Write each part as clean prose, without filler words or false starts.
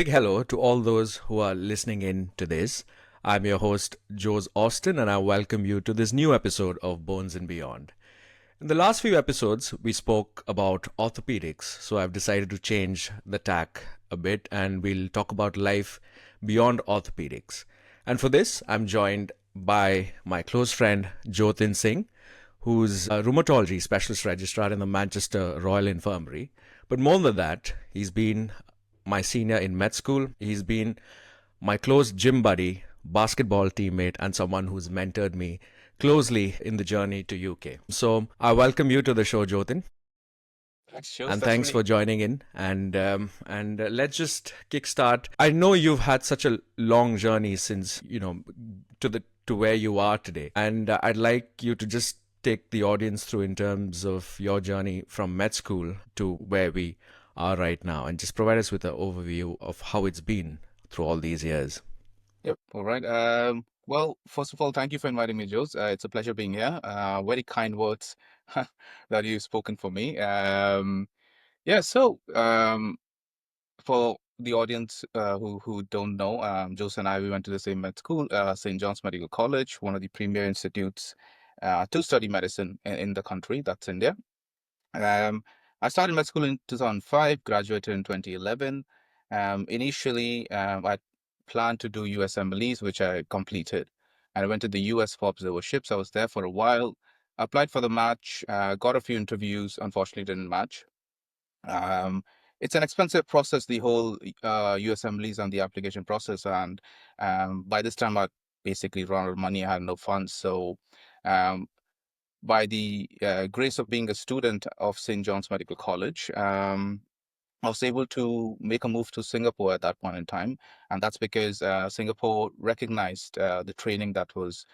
big hello to all those who are listening in to this. I'm your host, Jose Austin, and I welcome you to this new episode of Bones and Beyond. In the last few episodes, we spoke about orthopedics, so I've decided to change the tack a bit and we'll talk about life beyond orthopedics. And for this, I'm joined by my close friend, Jyotin Singh, who's a rheumatology specialist registrar in the Manchester Royal Infirmary. But more than that, he's been my senior in med school. He's been my close gym buddy, basketball teammate, and someone who's mentored me closely in the journey to UK. So I welcome you to the show, Jyotin. Thanks, Jules. And thanks for joining in. And let's just kickstart. I know you've had such a long journey since to where you are today, and I'd like you to just take the audience through in terms of your journey from med school to where we are right now, and just provide us with an overview of how it's been through all these years. Yep. All right. Well, first of all, thank you for inviting me, Jules. It's a pleasure being here. Very kind words that you've spoken for me. For the audience who don't know, Jules and I, we went to the same med school, St. John's Medical College, one of the premier institutes to study medicine in the country. That's India. I started med school in 2005, graduated in 2011. Initially, I planned to do USMLEs, which I completed. And I went to the US for observerships. I was there for a while, applied for the match, got a few interviews, unfortunately didn't match. It's an expensive process, the whole USMLEs and the application process. And by this time, I basically run out of money. I had no funds. So by the grace of being a student of St. John's Medical College, I was able to make a move to Singapore at that point in time. And that's because Singapore recognized the training that was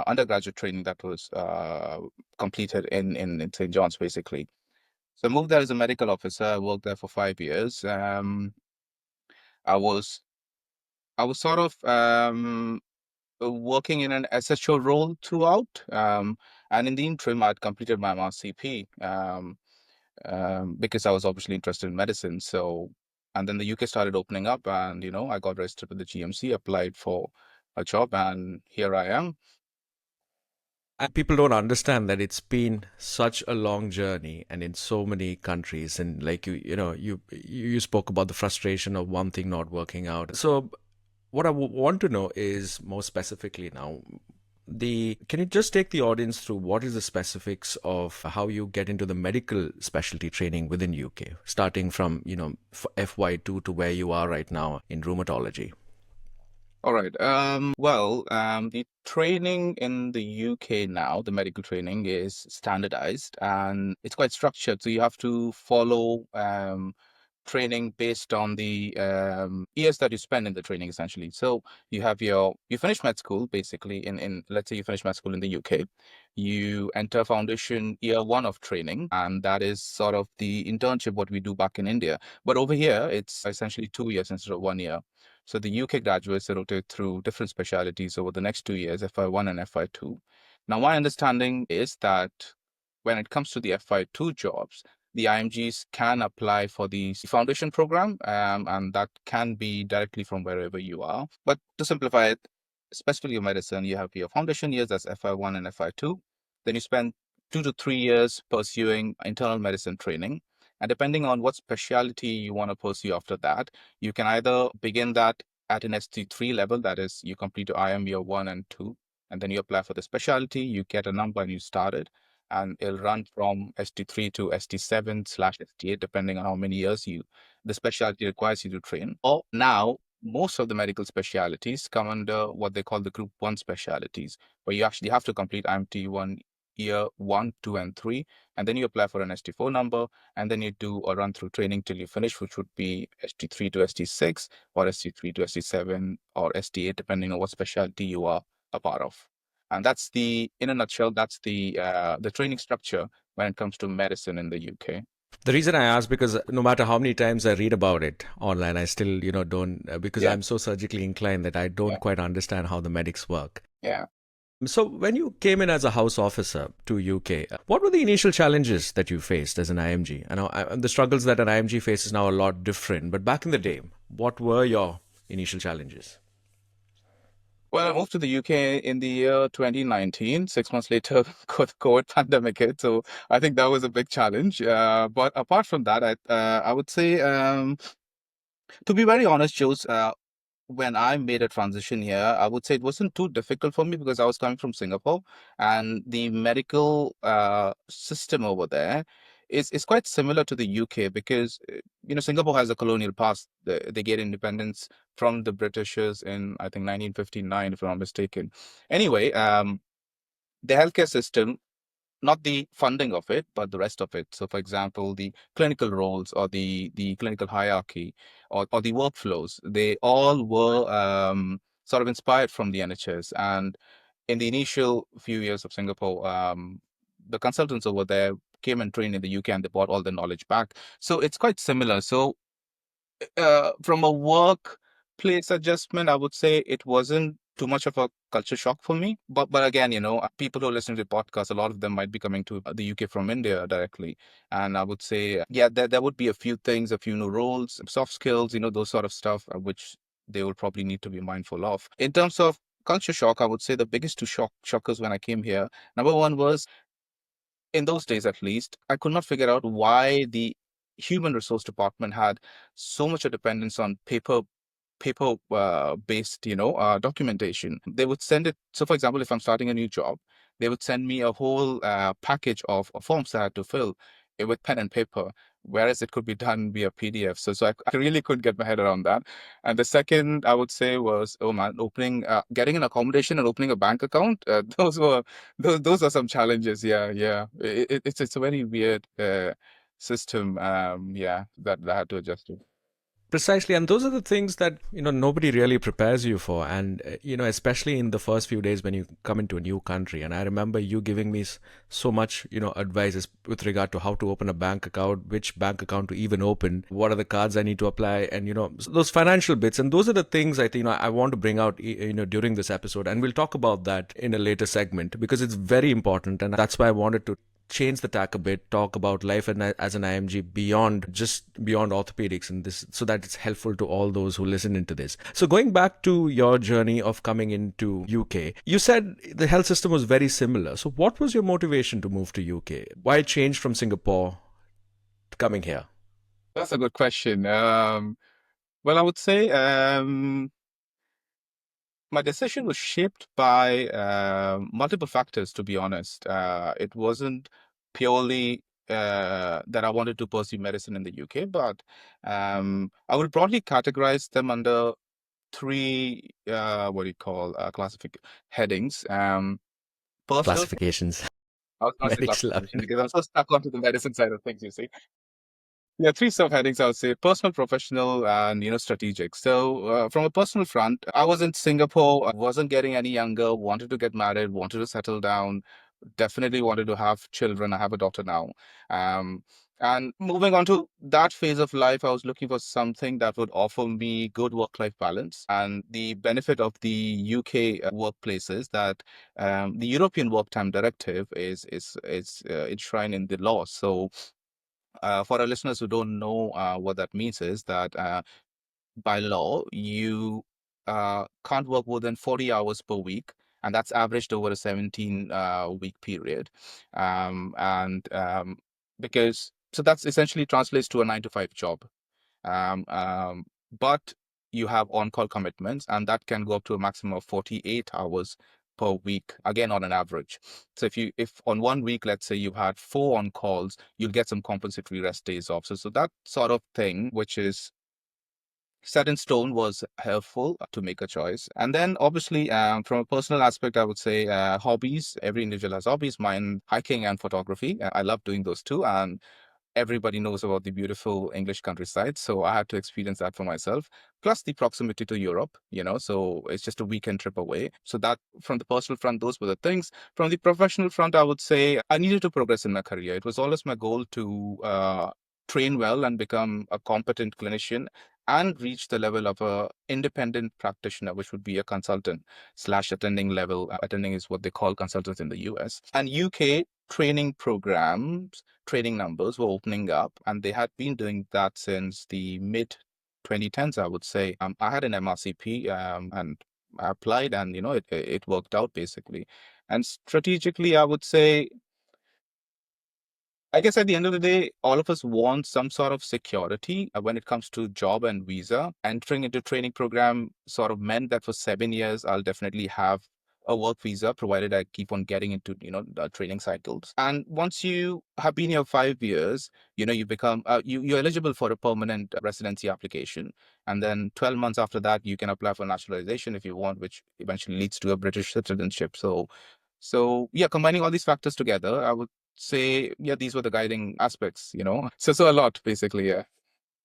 undergraduate training that was completed in St. John's, basically. So I moved there as a medical officer. I worked there for 5 years. I was sort of working in an SHO role throughout. And in the interim, I'd completed my MRCP because I was obviously interested in medicine. So, and then the UK started opening up, and I got registered with the GMC, applied for a job, and here I am. And people don't understand that it's been such a long journey, and in so many countries. And like you spoke about the frustration of one thing not working out. So, what I want to know is more specifically now. Can you just take the audience through what is the specifics of how you get into the medical specialty training within UK, starting from FY2 to where you are right now in rheumatology? All right. The training in the UK now, the medical training is standardized and it's quite structured. So you have to follow training based on the years that you spend in the training, essentially. So you finish med school, basically, in let's say you finish med school in the UK, you enter foundation year 1 of training, and that is sort of the internship, what we do back in India. But over here, it's essentially 2 years instead of 1 year. So the UK graduates rotate through different specialties over the next 2 years, FY1 and FY2. Now, my understanding is that when it comes to the FY2 jobs, the IMGs can apply for the foundation program, and that can be directly from wherever you are. But to simplify it, specifically your medicine, you have your foundation years, that's FY1 and FY2. Then you spend 2 to 3 years pursuing internal medicine training. And depending on what specialty you want to pursue after that, you can either begin that at an ST3 level, that is, you complete your IM year 1 and 2, and then you apply for the specialty, you get a number and you start it. And it'll run from ST3 to ST7/ST8, depending on how many years the specialty requires you to train. Or now, most of the medical specialties come under what they call the Group 1 specialties, where you actually have to complete IMT1 year 1, 2, and 3, and then you apply for an ST4 number, and then you do a run-through training till you finish, which would be ST3 to ST6, or ST3 to ST7, or ST8, depending on what specialty you are a part of. And that's in a nutshell, that's the training structure when it comes to medicine in the UK. The reason I ask, because no matter how many times I read about it online, I still, don't, because I'm so surgically inclined that I don't quite understand how the medics work. Yeah. So when you came in as a house officer to UK, what were the initial challenges that you faced as an IMG? I know the struggles that an IMG faces now are a lot different, but back in the day, What were your initial challenges? Well, I moved to the UK in the year 2019. 6 months later, COVID pandemic hit. So I think that was a big challenge. But apart from that, I would say, to be very honest, Jules, when I made a transition here, I would say it wasn't too difficult for me because I was coming from Singapore, and the medical system over there is quite similar to the UK because Singapore has a colonial past. They get independence from the Britishers in, I think, 1959, if I'm not mistaken. Anyway, the healthcare system, not the funding of it, but the rest of it. So, for example, the clinical roles or the clinical hierarchy or the workflows, they all were sort of inspired from the NHS. And in the initial few years of Singapore, the consultants over there came and trained in the UK and they brought all the knowledge back. So it's quite similar. So from a workplace adjustment, I would say it wasn't too much of a culture shock for me. But again, people who listen to the podcast, a lot of them might be coming to the UK from India directly. And I would say, yeah, there would be a few things, a few new roles, soft skills, those sort of stuff, which they will probably need to be mindful of. In terms of culture shock, I would say the biggest two shockers when I came here. Number one was, in those days at least, I could not figure out why the human resource department had so much a dependence on paper based documentation. They would send it. So for example, if I'm starting a new job, they would send me a whole package of forms that I had to fill with pen and paper, whereas it could be done via PDF. So I really couldn't get my head around that. And the second I would say was, oh man, getting an accommodation and opening a bank account. Those are some challenges. Yeah. It's a very weird system. Yeah, that I had to adjust to. Precisely, and those are the things that nobody really prepares you for, and especially in the first few days when you come into a new country. And I remember you giving me so much advice with regard to how to open a bank account, which bank account to even open, what are the cards I need to apply, and those financial bits. And those are the things I think I want to bring out during this episode, and we'll talk about that in a later segment because it's very important, and that's why I wanted to change the tack a bit, talk about life and as an IMG beyond orthopedics, and this so that it's helpful to all those who listen into this. So going back to your journey of coming into UK, you said the health system was very similar. So what was your motivation to move to UK? Why change from Singapore to coming here? That's a good question. Well, I would say my decision was shaped by multiple factors, to be honest. It wasn't purely that I wanted to pursue medicine in the UK, but I would broadly categorize them under three, what do you call, classific headings. Personal, Classifications. I was going to say Medics love classification it. because I'm so stuck onto the medicine side of things, you see. Yeah, three subheadings I would say: personal, professional, and strategic. So, from a personal front, I was in Singapore, I wasn't getting any younger, wanted to get married, wanted to settle down, definitely wanted to have children. I have a daughter now. Um, and moving on to that phase of life, I was looking for something that would offer me good work-life balance. And the benefit of the UK workplaces that the European Work Time Directive is enshrined in the law. So for our listeners who don't know what that means is that by law, you can't work more than 40 hours per week, and that's averaged over a 17 week period. And because so that's essentially translates to a 9 to 5 job. Um, um, but you have on-call commitments, and that can go up to a maximum of 48 hours per week, again on an average. So if on one week, let's say you had 4 on-calls, you'll get some compensatory rest days off. So that sort of thing, which is set in stone, was helpful to make a choice. And then obviously, from a personal aspect, I would say hobbies. Every individual has hobbies. Mine, hiking and photography. I love doing those too. And everybody knows about the beautiful English countryside. So I had to experience that for myself. Plus the proximity to Europe, so it's just a weekend trip away. So that from the personal front, those were the things. From the professional front, I would say I needed to progress in my career. It was always my goal to train well and become a competent clinician and reach the level of a independent practitioner, which would be a consultant slash attending level. Attending is what they call consultants in the US. And UK training programs, training numbers were opening up, and they had been doing that since the mid 2010s, I would say. I had an MRCP, and I applied, and it worked out basically. And strategically, I would say, I guess at the end of the day, all of us want some sort of security when it comes to job and visa. Entering into training program sort of meant that for 7 years, I'll definitely have a work visa, provided I keep on getting into, the training cycles. And once you have been here 5 years, you become, you're eligible for a permanent residency application. And then 12 months after that, you can apply for naturalization if you want, which eventually leads to a British citizenship. So yeah, combining all these factors together, I would say, yeah, these were the guiding aspects. So a lot, basically, yeah.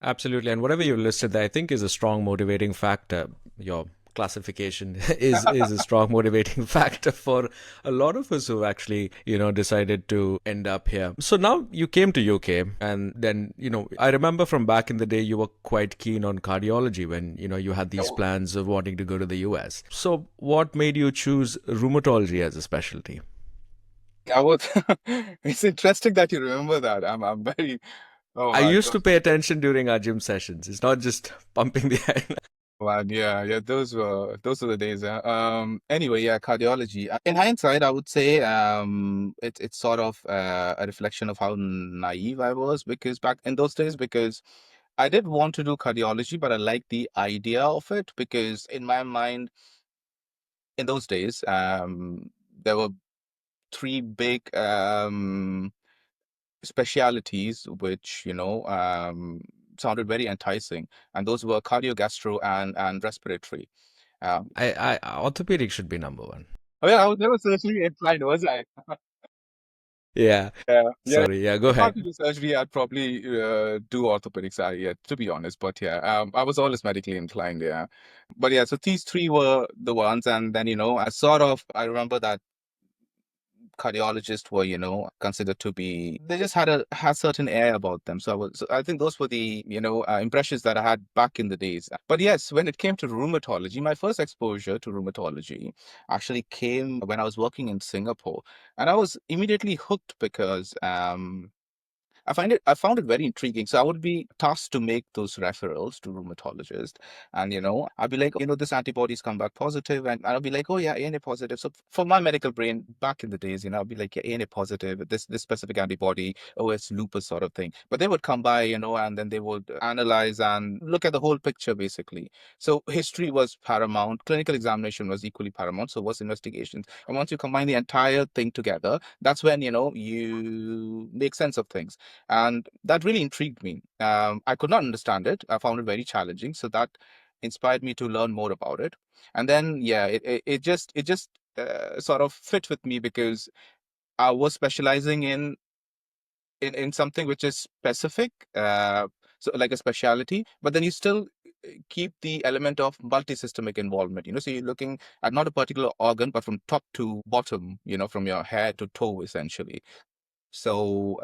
Absolutely. And whatever you listed there, I think is a strong motivating factor. Your classification is a strong motivating factor for a lot of us who actually, decided to end up here. So now you came to UK, and then, I remember from back in the day you were quite keen on cardiology when, you had these plans of wanting to go to the US. So what made you choose rheumatology as a specialty? I was it's interesting that you remember that. I'm very oh I man, used to pay attention during our gym sessions. It's not just pumping the air. man, yeah, those were the days. Anyway, yeah, cardiology. In hindsight, I would say it's sort of a reflection of how naive I was, because back in those days, because I did want to do cardiology, but I liked the idea of it, because in my mind, in those days, there were three big specialities which sounded very enticing, and those were cardio, gastro, and respiratory. Um, Orthopedic should be number one. oh yeah, I was never surgery inclined, was I? Yeah. Yeah. Sorry. Yeah. Go If I had ahead. to do surgery, I'd probably do orthopedics. Yeah, to be honest, but yeah, I was always medically inclined. Yeah, but yeah, so these three were the ones, and then I remember that cardiologists were, considered to be, they just had certain air about them. So I think those were the, impressions that I had back in the days. But yes, when it came to rheumatology, my first exposure to rheumatology actually came when I was working in Singapore, and I was immediately hooked because, I found it very intriguing. So I would be tasked to make those referrals to rheumatologists. And, I'd be like, this antibodies come back positive. And I'll be like, oh yeah, ANA positive. So for my medical brain back in the days, I'd be like, yeah, ANA positive, this specific antibody, oh, it's lupus sort of thing. But they would come by, and then they would analyze and look at the whole picture, basically. So history was paramount. Clinical examination was equally paramount. So was investigations. And once you combine the entire thing together, that's when, you make sense of things. And that really intrigued me. I could not understand it. I found it very challenging. So that inspired me to learn more about it. And then, yeah, it just sort of fit with me, because I was specializing in something which is specific, so like a specialty, but then you still keep the element of multi-systemic involvement. So you're looking at not a particular organ, but from top to bottom. From your head to toe, essentially. So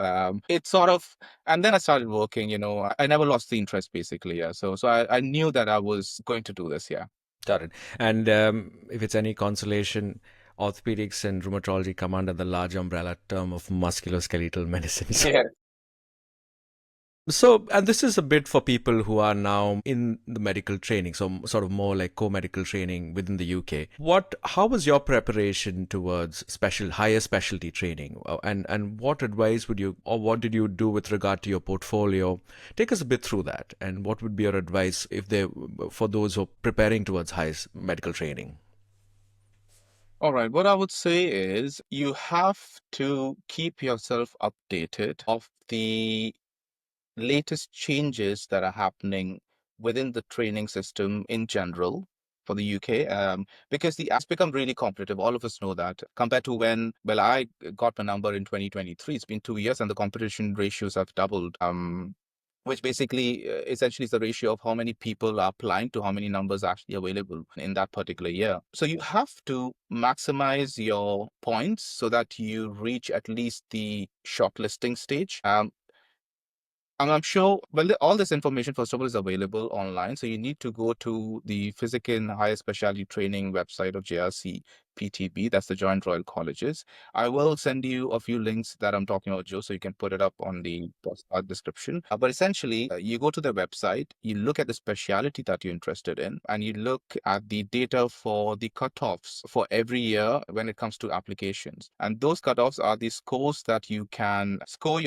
it's sort of, and then I started working. I never lost the interest, basically. Yeah. So I knew that I was going to do this. Yeah. Got it. And if it's any consolation, orthopedics and rheumatology come under the large umbrella term of musculoskeletal medicine. Yeah. So, and this is a bit for people who are now in the medical training, so sort of more like co-medical training within the UK. How was your preparation towards higher specialty training? And what advice would you, or what did you do with regard to your portfolio? Take us a bit through that. And what would be your advice for those who are preparing towards higher medical training? All right. What I would say is you have to keep yourself updated of the latest changes that are happening within the training system in general for the UK, because the it's become really competitive. All of us know that, compared to when, well, I got my number in 2023. It's been 2 years, and the competition ratios have doubled. Which basically essentially is the ratio of how many people are applying to how many numbers are actually available in that particular year. So you have to maximize your points so that you reach at least the shortlisting stage. And I'm sure, well, all this information, first of all, is available online. So you need to go to the Physical and Higher Specialty Training website of JRC, JRPTB, that's the Joint Royal Colleges. I will send you a few links that I'm talking about, Joe, so you can put it up on the description. But essentially, you go to their website, you look at the specialty that you're interested in, and you look at the data for the cutoffs for every year when it comes to applications. And those cutoffs are the scores that you can score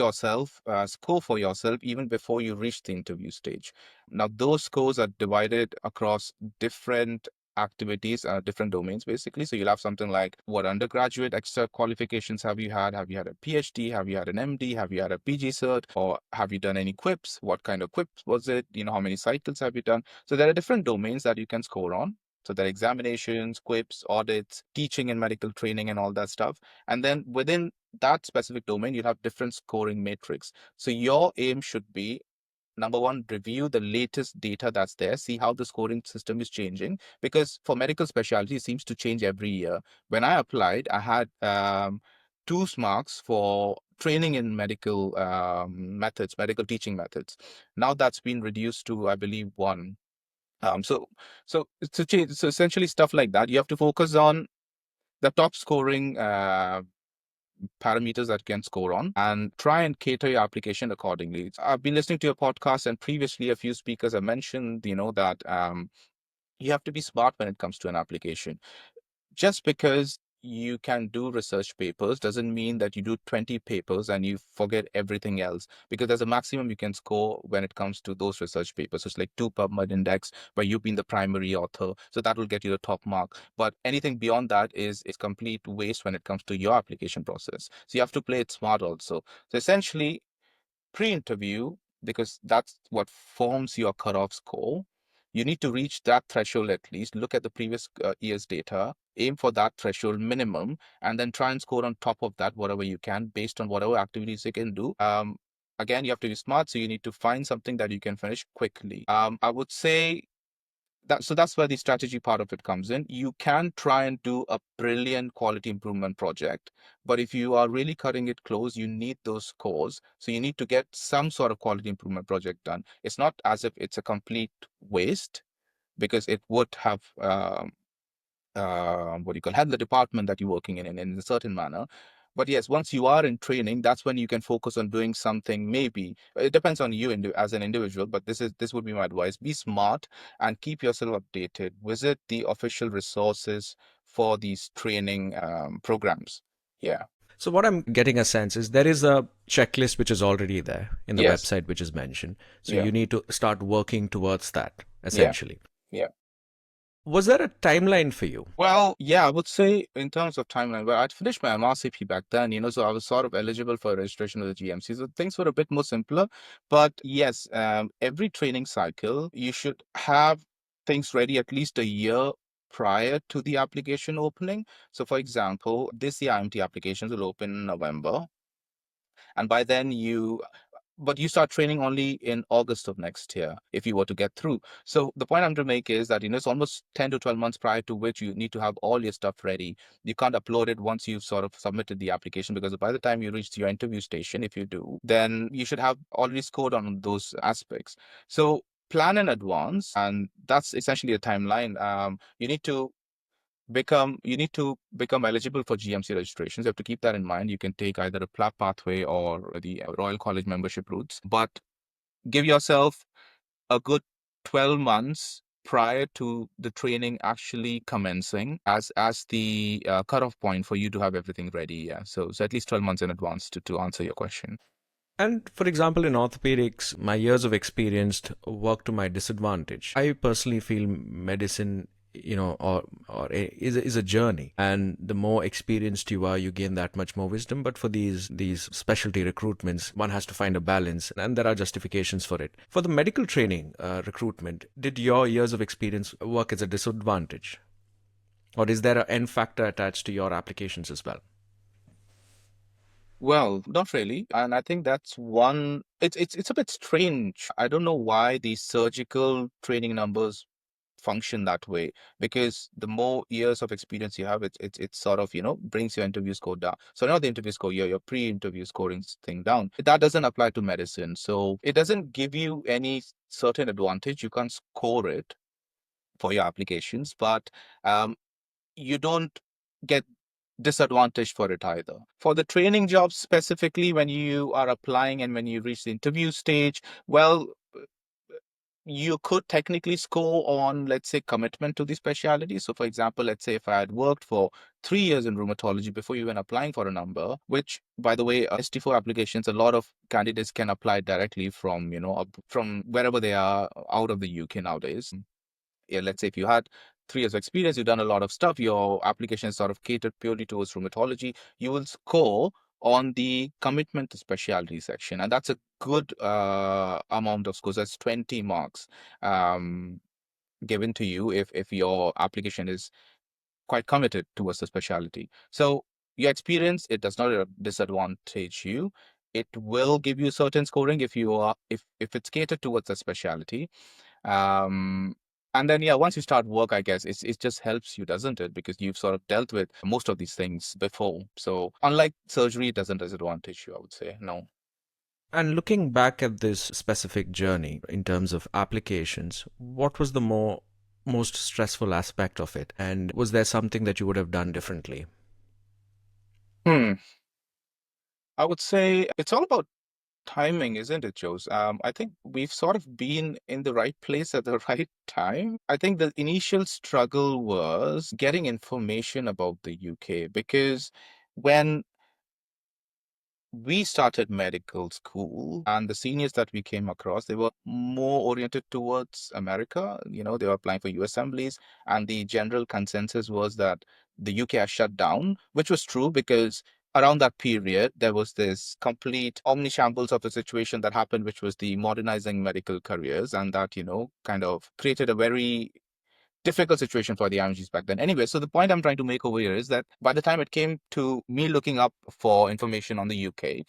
for yourself even before you reach the interview stage. Now, those scores are divided across different activities, different domains, basically. So you'll have something like what undergraduate extra qualifications have you had? Have you had a PhD? Have you had an MD? Have you had a PG cert? Or have you done any quips? What kind of quips was it? How many cycles have you done? So there are different domains that you can score on. So there are examinations, quips, audits, teaching and medical training, and all that stuff. And then within that specific domain, you have different scoring matrix. So your aim should be, number one, review the latest data that's there, see how the scoring system is changing, because for medical specialty, it seems to change every year. When I applied, I had 2 marks for training in medical methods, medical teaching methods. Now that's been reduced to, I believe, 1. So essentially stuff like that. You have to focus on the top scoring parameters that you can score on and try and cater your application accordingly. I've been listening to your podcast, and previously a few speakers have mentioned, that you have to be smart when it comes to an application. Just because you can do research papers doesn't mean that you do 20 papers and you forget everything else, because there's a maximum you can score when it comes to those research papers. So it's like 2 PubMed index where you've been the primary author. So that will get you the top mark. But anything beyond that is complete waste when it comes to your application process. So you have to play it smart also. So essentially, pre-interview, because that's what forms your cutoff score, you need to reach that threshold at least, look at the previous year's data, aim for that threshold minimum, and then try and score on top of that whatever you can based on whatever activities you can do. Again, you have to be smart, so you need to find something that you can finish quickly. I would say that's where the strategy part of it comes in. You can try and do a brilliant quality improvement project, but if you are really cutting it close, you need those scores. So you need to get some sort of quality improvement project done. It's not as if it's a complete waste, because it would have what do you call, head the department that you're working in a certain manner. But yes, once you are in training, that's when you can focus on doing something. Maybe it depends on you as an individual, but this would be my advice: be smart and keep yourself updated. Visit the official resources for these training programs. Yeah. So what I'm getting a sense is there is a checklist which is already there in the Yes. website which is mentioned. So Yeah. you need to start working towards that, Yeah. essentially. Yeah. Was there a timeline for you? Well, yeah, I would say in terms of timeline, well, I'd finished my MRCP back then, so I was sort of eligible for registration with the GMC. So things were a bit more simpler. But yes, every training cycle, you should have things ready at least a year prior to the application opening. So, for example, this year IMT applications will open in November. And by then but you start training only in August of next year if you were to get through. So the point I'm to make is that, it's almost 10 to 12 months prior to which you need to have all your stuff ready. You can't upload it once you've sort of submitted the application, because by the time you reach your interview station, if you do, then you should have already scored on those aspects. So plan in advance, and that's essentially a timeline. You need to become eligible for GMC registrations. You have to keep that in mind. You can take either a PLAB pathway or the Royal College membership routes, but give yourself a good 12 months prior to the training actually commencing as the cutoff point for you to have everything ready. Yeah. So at least 12 months in advance to answer your question. And for example, in orthopedics, my years of experience work to my disadvantage. I personally feel medicine, is a journey, and the more experienced you are, you gain that much more wisdom. But for these specialty recruitments, one has to find a balance, and there are justifications for it. For the medical training recruitment, did your years of experience work as a disadvantage, or is there an N factor attached to your applications as well? Well, not really. And I think that's one, it's a bit strange. I don't know why the surgical training numbers function that way, because the more years of experience you have, it's sort of, brings your interview score down. So not the interview score, your pre-interview scoring thing down. That doesn't apply to medicine. So it doesn't give you any certain advantage. You can't score it for your applications, but um, you don't get disadvantaged for it either. For the training jobs specifically, when you are applying and when you reach the interview stage, well, you could technically score on, let's say, commitment to the specialty. So, for example, let's say if I had worked for 3 years in rheumatology before even applying for a number, which, by the way, ST4 applications, a lot of candidates can apply directly from, from wherever they are out of the UK nowadays. Yeah, let's say if you had 3 years of experience, you've done a lot of stuff, your application is sort of catered purely towards rheumatology, you will score on the commitment to specialty section. And that's a good amount of scores. That's 20 marks given to you if your application is quite committed towards the specialty. So your experience, it does not disadvantage you. It will give you certain scoring if you are if it's catered towards a specialty. um, and then, yeah, once you start work, I guess it just helps you, doesn't it? Because you've sort of dealt with most of these things before. So unlike surgery, it doesn't disadvantage you, I would say. No. And looking back at this specific journey in terms of applications, what was the most stressful aspect of it? And was there something that you would have done differently? Hmm. I would say it's all about timing, isn't it, Jose? I think we've sort of been in the right place at the right time. I think the initial struggle was getting information about the UK because when we started medical school and the seniors that we came across, they were more oriented towards America. They were applying for US assemblies, and the general consensus was that the UK has shut down, which was true because around that period there was this complete omnishambles of the situation that happened, which was the modernizing medical careers, and that kind of created a very difficult situation for the IMGs back then. Anyway, so the point I'm trying to make over here is that by the time it came to me looking up for information on the UK,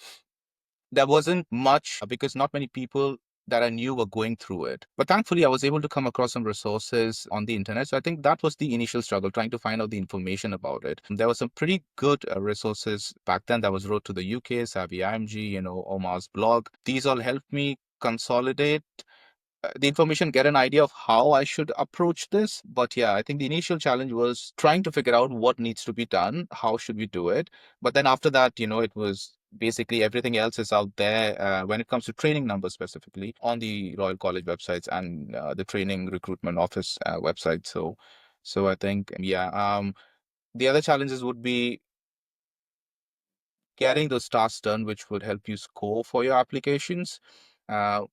there wasn't much because not many people that I knew were going through it. But thankfully, I was able to come across some resources on the internet. So I think that was the initial struggle, trying to find out the information about it. There were some pretty good resources back then that was wrote to the UK, Savvy IMG, Omar's blog. These all helped me consolidate the information, get an idea of how I should approach this. But yeah, I think the initial challenge was trying to figure out what needs to be done, how should we do it. But then after that, it was basically everything else is out there when it comes to training numbers specifically on the Royal College websites and the training recruitment office website. So I think, yeah, the other challenges would be getting those tasks done, which would help you score for your applications. Uh,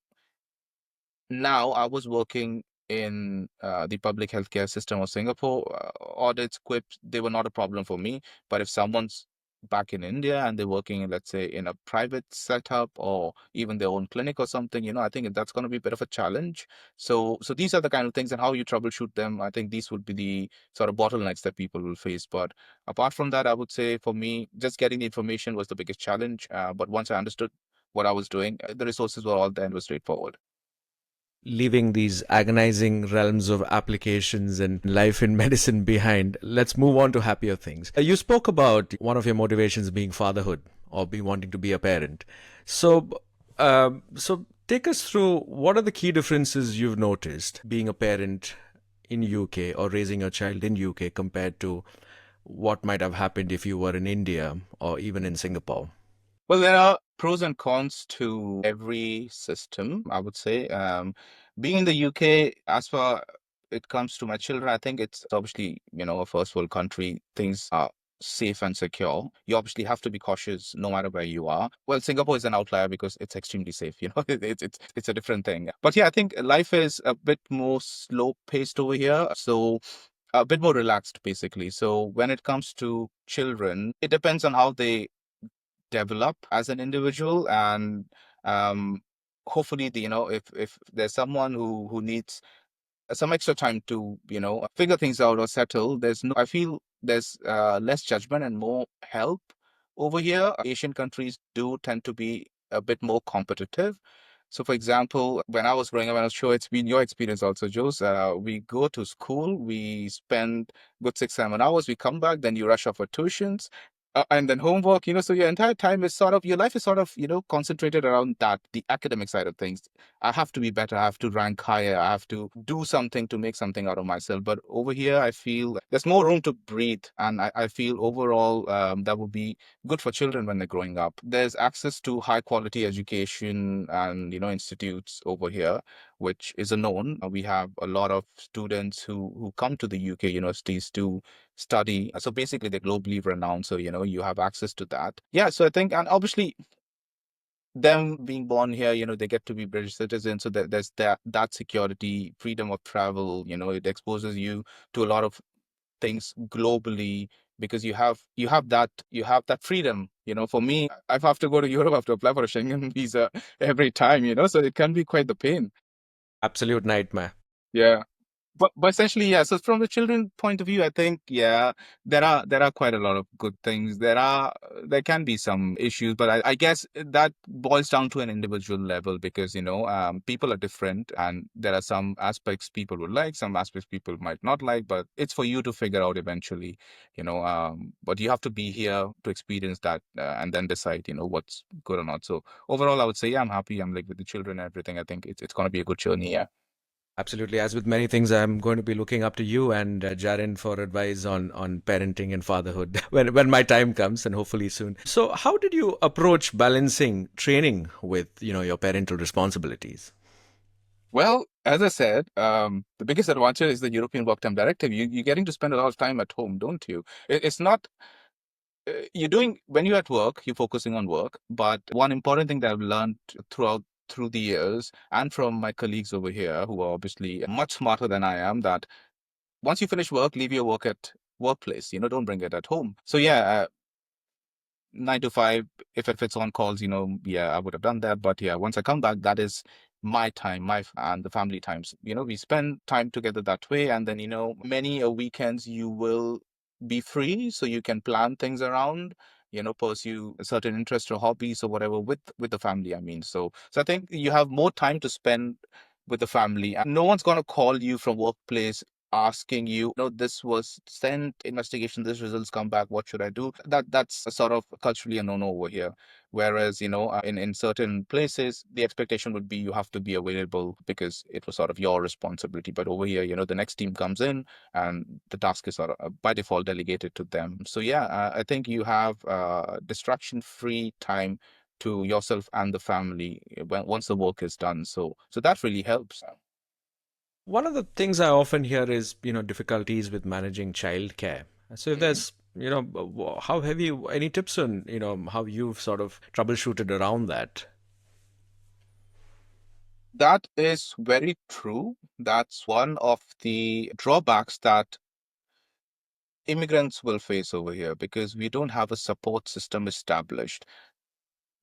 Now, I was working in the public healthcare system of Singapore. Audits, quips, they were not a problem for me. But if someone's back in India and they're working, let's say, in a private setup or even their own clinic or something, I think that's going to be a bit of a challenge. So these are the kind of things, and how you troubleshoot them. I think these would be the sort of bottlenecks that people will face. But apart from that, I would say for me, just getting the information was the biggest challenge. But once I understood what I was doing, the resources were all there and was straightforward. Leaving these agonizing realms of applications and life in medicine behind, let's move on to happier things. You spoke about one of your motivations being fatherhood or being wanting to be a parent. So take us through what are the key differences you've noticed being a parent in UK or raising a child in UK compared to what might have happened if you were in India or even in Singapore. Well, there are pros and cons to every system, I would say. Being in the UK, as far it comes to my children, I think it's obviously, a first world country. Things are safe and secure. You obviously have to be cautious no matter where you are. Well, Singapore is an outlier because it's extremely safe. It's a different thing. But yeah, I think life is a bit more slow paced over here. So a bit more relaxed, basically. So when it comes to children, it depends on how they develop as an individual, and um hopefully if there's someone who needs some extra time to figure things out or settle, I feel there's less judgment and more help over here. Asian countries do tend to be a bit more competitive. So for example, when I was growing up, and I'm sure it's been your experience also, Jules, we go to school, we spend good 6 7 hours, we come back, then you rush off for tuitions, and then homework, so your entire time is sort of, your life is sort of, concentrated around that, the academic side of things. I have to be better. I have to rank higher. I have to do something to make something out of myself. But over here, I feel there's more room to breathe. And I feel overall that would be good for children when they're growing up. There's access to high quality education and, institutes over here, which is a known. We have a lot of students who come to the UK universities to study. So basically, they're globally renowned. So, you have access to that. Yeah. So I think, and obviously, them being born here, they get to be British citizens. So there's that security, freedom of travel. It exposes you to a lot of things globally because you have that freedom. For me, I have to go to Europe, I have to apply for a Schengen visa every time. So it can be quite the pain. Absolute nightmare. Yeah. But essentially, yeah. So from the children point of view, I think, yeah, there are quite a lot of good things. There can be some issues, but I guess that boils down to an individual level because people are different, and there are some aspects people would like, some aspects people might not like. But it's for you to figure out eventually. But you have to be here to experience that and then decide what's good or not. So overall, I would say, yeah, I'm happy. I'm like with the children and everything. I think it's going to be a good journey. Yeah. Absolutely. As with many things, I'm going to be looking up to you and Jaren for advice on parenting and fatherhood when my time comes, and hopefully soon. So, how did you approach balancing training with your parental responsibilities? Well, as I said, the biggest advantage is the European Work Time Directive. You're getting to spend a lot of time at home, don't you? It's not, you're doing, when you're at work, you're focusing on work. But one important thing that I've learned through the years and from my colleagues over here, who are obviously much smarter than I am, that once you finish work, leave your work at workplace, don't bring it at home. So yeah, 9 to 5, if it's on calls, yeah, I would have done that. But yeah, once I come back, that is my time, and the family times. We spend time together that way. And then, many a weekends you will be free, so you can plan things around, pursue certain interests or hobbies or whatever with the family. I mean, so I think you have more time to spend with the family. And no one's gonna call you from workplace asking you, this was sent investigation, this results come back, what should I do? That's a sort of culturally a no-no over here. Whereas, in certain places, the expectation would be you have to be available because it was sort of your responsibility. But over here, the next team comes in and the task is sort of by default delegated to them. So yeah, I think you have distraction-free time to yourself and the family once the work is done. So that really helps. One of the things I often hear is, difficulties with managing childcare. So if Mhm. there's, how have you, any tips on, how you've sort of troubleshooted around that? That is very true. That's one of the drawbacks that immigrants will face over here because we don't have a support system established.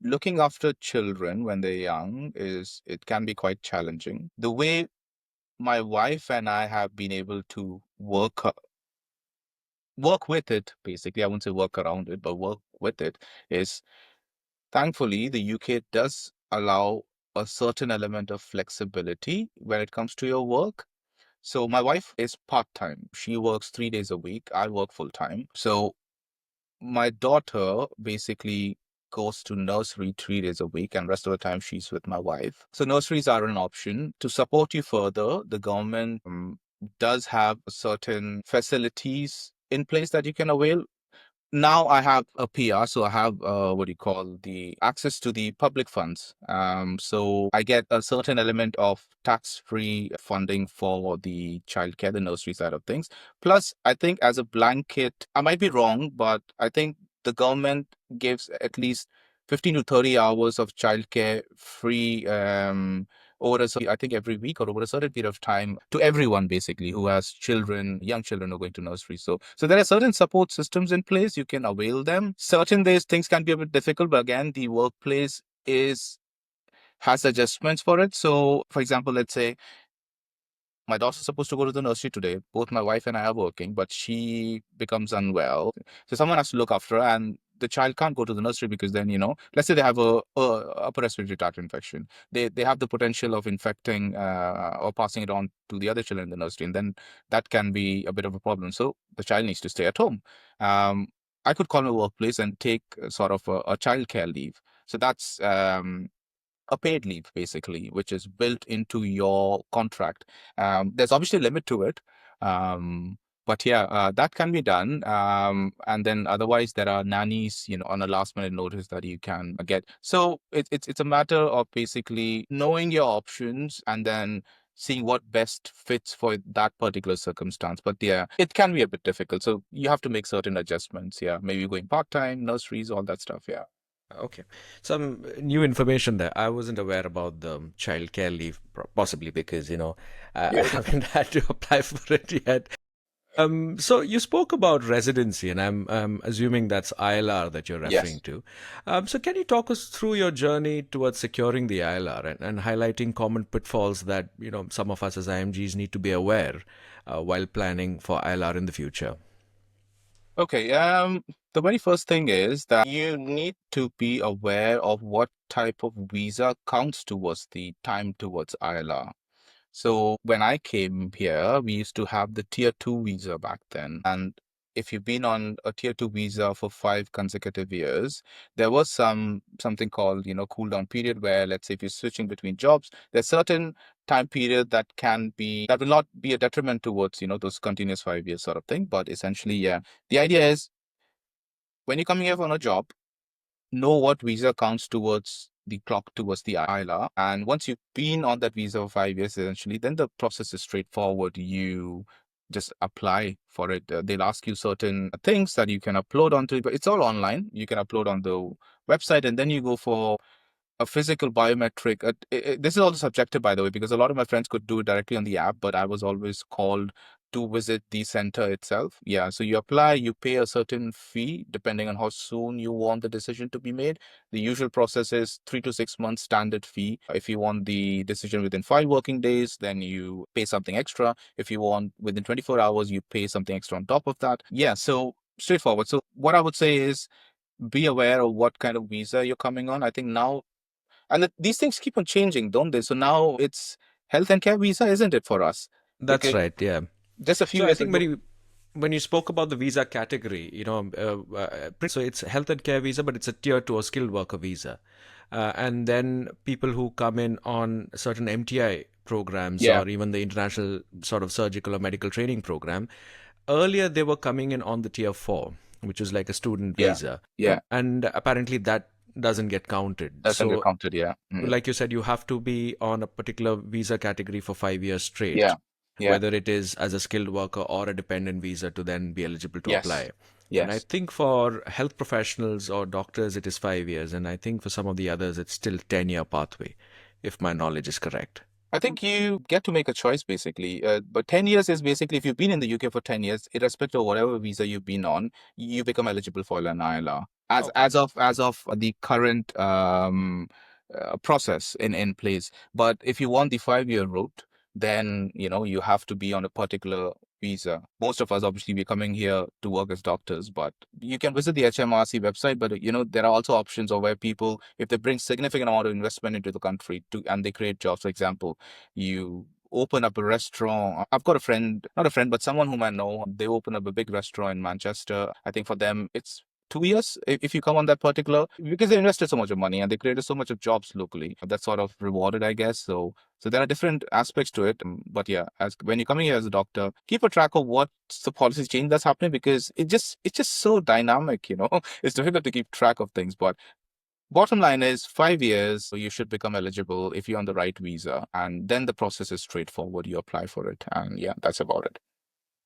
Looking after children when they're young it can be quite challenging. The way my wife and I have been able to work with it, basically, I won't say work around it, but work with it, is thankfully the UK does allow a certain element of flexibility when it comes to your work. So my wife is part-time. She works 3 days a week. I work full-time. So my daughter basically goes to nursery 3 days a week, and rest of the time she's with my wife. So nurseries are an option. To support you further, the government does have certain facilities in place that you can avail. Now I have a PR, so I have what do you call, the access to the public funds. So I get a certain element of tax-free funding for the childcare, the nursery side of things. Plus, I think as a blanket, I might be wrong, but I think the government gives at least 15 to 30 hours of childcare free I think every week or over a certain period of time to everyone basically who has children, young children who are going to nursery. So there are certain support systems in place. You can avail them. Certain days things can be a bit difficult, but again, the workplace is has adjustments for it. So for example, let's say my daughter's supposed to go to the nursery today. Both my wife and I are working, but she becomes unwell. So someone has to look after her, and the child can't go to the nursery because then, let's say they have a upper respiratory tract infection. They have the potential of infecting or passing it on to the other children in the nursery, and then that can be a bit of a problem. So the child needs to stay at home. Um, I could call my workplace and take sort of a childcare leave. So that's a paid leave, basically, which is built into your contract. There's obviously a limit to it. But yeah, that can be done. And then otherwise, there are nannies, on a last minute notice that you can get. So it's a matter of basically knowing your options and then seeing what best fits for that particular circumstance. But yeah, it can be a bit difficult. So you have to make certain adjustments. Yeah, maybe going part-time, nurseries, all that stuff. Yeah. Okay. Some new information there. I wasn't aware about the childcare leave, possibly because, I Yeah. haven't had to apply for it yet. So you spoke about residency, and I'm assuming that's ILR that you're referring Yes. to. So can you talk us through your journey towards securing the ILR and highlighting common pitfalls that, some of us as IMGs need to be aware while planning for ILR in the future? Okay, the very first thing is that you need to be aware of what type of visa counts towards the time towards ILR. So when I came here, we used to have the tier two visa back then. And if you've been on a tier two visa for 5 consecutive years, there was something called, cool down period where, let's say if you're switching between jobs, there's certain time period that will not be a detriment towards, those continuous 5 years sort of thing. But essentially, yeah, the idea is when you're coming here on a job, know what visa counts towards the clock towards the ILR. And once you've been on that visa for 5 years, essentially, then the process is straightforward. You just apply for it. They'll ask you certain things that you can upload onto it, but it's all online. You can upload on the website, and then you go for a physical biometric. This is also subjective, by the way, because a lot of my friends could do it directly on the app, but I was always called to visit the center itself. Yeah, so you apply, you pay a certain fee depending on how soon you want the decision to be made. The usual process is 3 to 6 months standard fee. If you want the decision within 5 working days, then you pay something extra. If you want within 24 hours, you pay something extra on top of that. Yeah, so straightforward. So what I would say is be aware of what kind of visa you're coming on. I think now and these things keep on changing, don't they? So now it's health and care visa, isn't it, for us? That's Because right, yeah. just a few So I years think ago, when you spoke about the visa category, so it's health and care visa, but it's a tier two or skilled worker visa. And then people who come in on certain MTI programs yeah, or even the international sort of surgical or medical training program, earlier they were coming in on the tier four, which is like a student yeah, visa. yeah, And apparently that doesn't get counted. doesn't get So, counted. Yeah, like you said, you have to be on a particular visa category for 5 years yeah, straight, yeah, whether it is as a skilled worker or a dependent visa to then be eligible to yes, apply. And I yes. think for health professionals or doctors, it is 5 years. And I think for some of the others, it's still 10-year pathway, if my knowledge is correct. I think you get to make a choice basically. But 10 years is basically if you've been in the UK for 10 years, irrespective of whatever visa you've been on, you become eligible for an ILR. As Okay. as of the current process in place. But if you want the 5 year route, then you have to be on a particular visa. Most of us obviously we're coming here to work as doctors, but you can visit the HMRC website. But there are also options of where people, if they bring significant amount of investment into the country to and they create jobs, for example, you open up a restaurant. I've got a friend, not a friend, but someone whom I know. They open up a big restaurant in Manchester. I think for them, it's 2 years if you come on that particular because they invested so much of money and they created so much of jobs locally. That's sort of rewarded, I guess. So there are different aspects to it. But yeah, as when you're coming here as a doctor, keep a track of what's the policy change that's happening because it's just so dynamic. It's difficult to keep track of things, but bottom line is 5 years, so you should become eligible if you're on the right visa. And then the process is straightforward. You apply for it. And yeah, that's about it.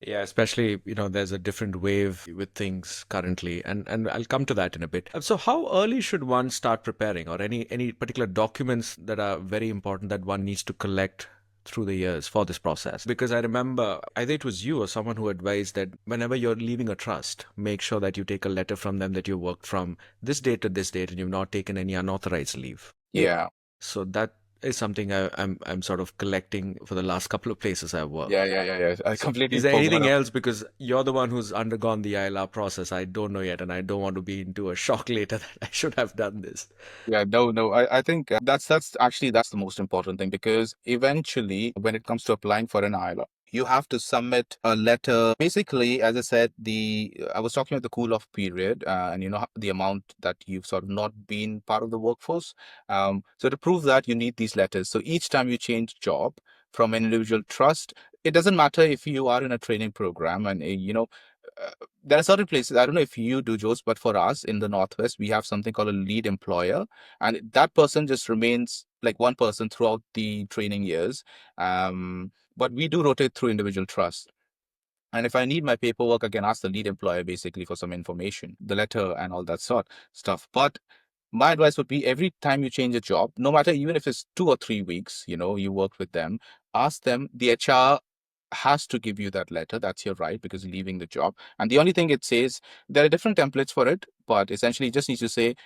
Yeah, especially, there's a different wave with things currently, and I'll come to that in a bit. So how early should one start preparing, or any particular documents that are very important that one needs to collect through the years for this process? Because I remember either it was you or someone who advised that whenever you're leaving a trust, make sure that you take a letter from them that you worked from this date to this date and you've not taken any unauthorized leave. Yeah. So that is something I'm sort of collecting for the last couple of places I've Yeah, worked. yeah, yeah, yeah. I So, completely is there forgot. anything else? Because you're the one who's undergone the ILR process. I don't know yet, and I don't want to be into a shock later that I should have done this. Yeah, no, no. I think that's the most important thing because eventually, when it comes to applying for an ILR, you have to submit a letter. Basically, as I said, I was talking about the cool off period, and the amount that you've sort of not been part of the workforce. So to prove that, you need these letters. So each time you change job from an individual trust, it doesn't matter if you are in a training program, and there are certain places. I don't know if you do, Jose, but for us in the Northwest, we have something called a lead employer, and that person just remains like one person throughout the training years. But we do rotate through individual trusts. And if I need my paperwork, I can ask the lead employer basically for some information, the letter and all that sort stuff. But my advice would be every time you change a job, no matter even if it's 2 or 3 weeks, you worked with them, ask them. The HR has to give you that letter. That's your right because you're leaving the job. And the only thing it says, there are different templates for it, but essentially you just need to say,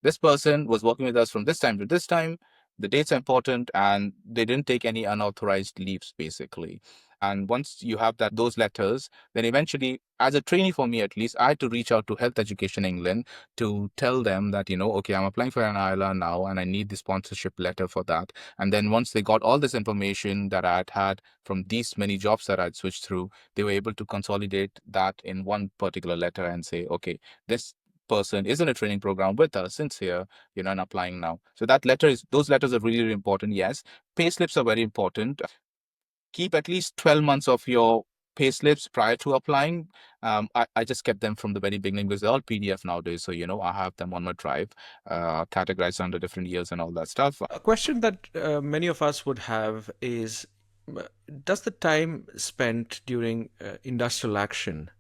this person was working with us from this time to this time. The dates are important, and they didn't take any unauthorized leaves, basically. And once you have those letters, then eventually, as a trainee for me at least, I had to reach out to Health Education England to tell them that, okay, I'm applying for an ILR now and I need the sponsorship letter for that. And then once they got all this information that I had from these many jobs that I'd switched through, they were able to consolidate that in one particular letter and say, okay, this person is in a training program with us since here, and applying now. So those letters are really, really important. Yes. Pay slips are very important. Keep at least 12 months of your pay slips prior to applying. I just kept them from the very beginning because they're all PDF nowadays. So, I have them on my drive, categorized under different years and all that stuff. A question that many of us would have is, does the time spent during industrial action,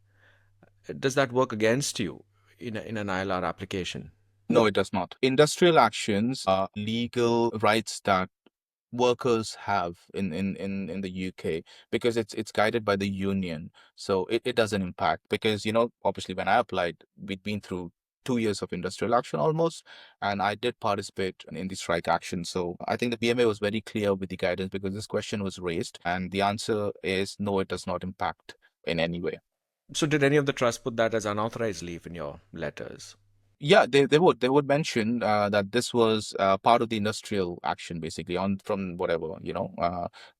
does that work against you in an ILR application? No, it does not. Industrial actions are legal rights that workers have in the UK because it's guided by the union. So it doesn't impact because, obviously when I applied, we'd been through 2 years of industrial action almost, and I did participate in the strike action. So I think the BMA was very clear with the guidance because this question was raised, and the answer is no, it does not impact in any way. So did any of the trusts put that as unauthorized leave in your letters? Yeah, they would mention that this was part of the industrial action, basically on from whatever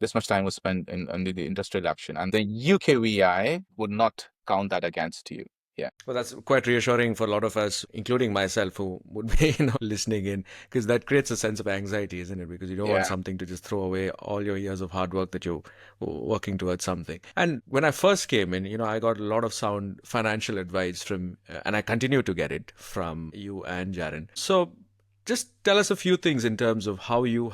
this much time was spent in the industrial action, and the UKVI would not count that against you. Yeah. Well, that's quite reassuring for a lot of us, including myself, who would be, listening in, because that creates a sense of anxiety, isn't it? Because you don't want Yeah. something to just throw away all your years of hard work that you're working towards something. And when I first came in, I got a lot of sound financial advice from, and I continue to get it from you and Jaren. So just tell us a few things in terms of how you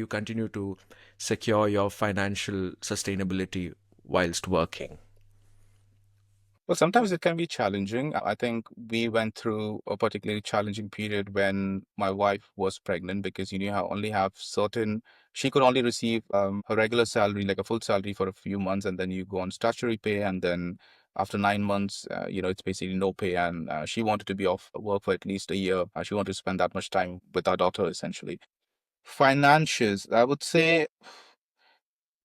continue to secure your financial sustainability whilst working. Well, sometimes it can be challenging. I think we went through a particularly challenging period when my wife was pregnant because she could only receive her regular salary, like a full salary for a few months, and then you go on statutory pay, and then after 9 months, it's basically no pay. And she wanted to be off work for at least a year. She wanted to spend that much time with our daughter, essentially. Finances, I would say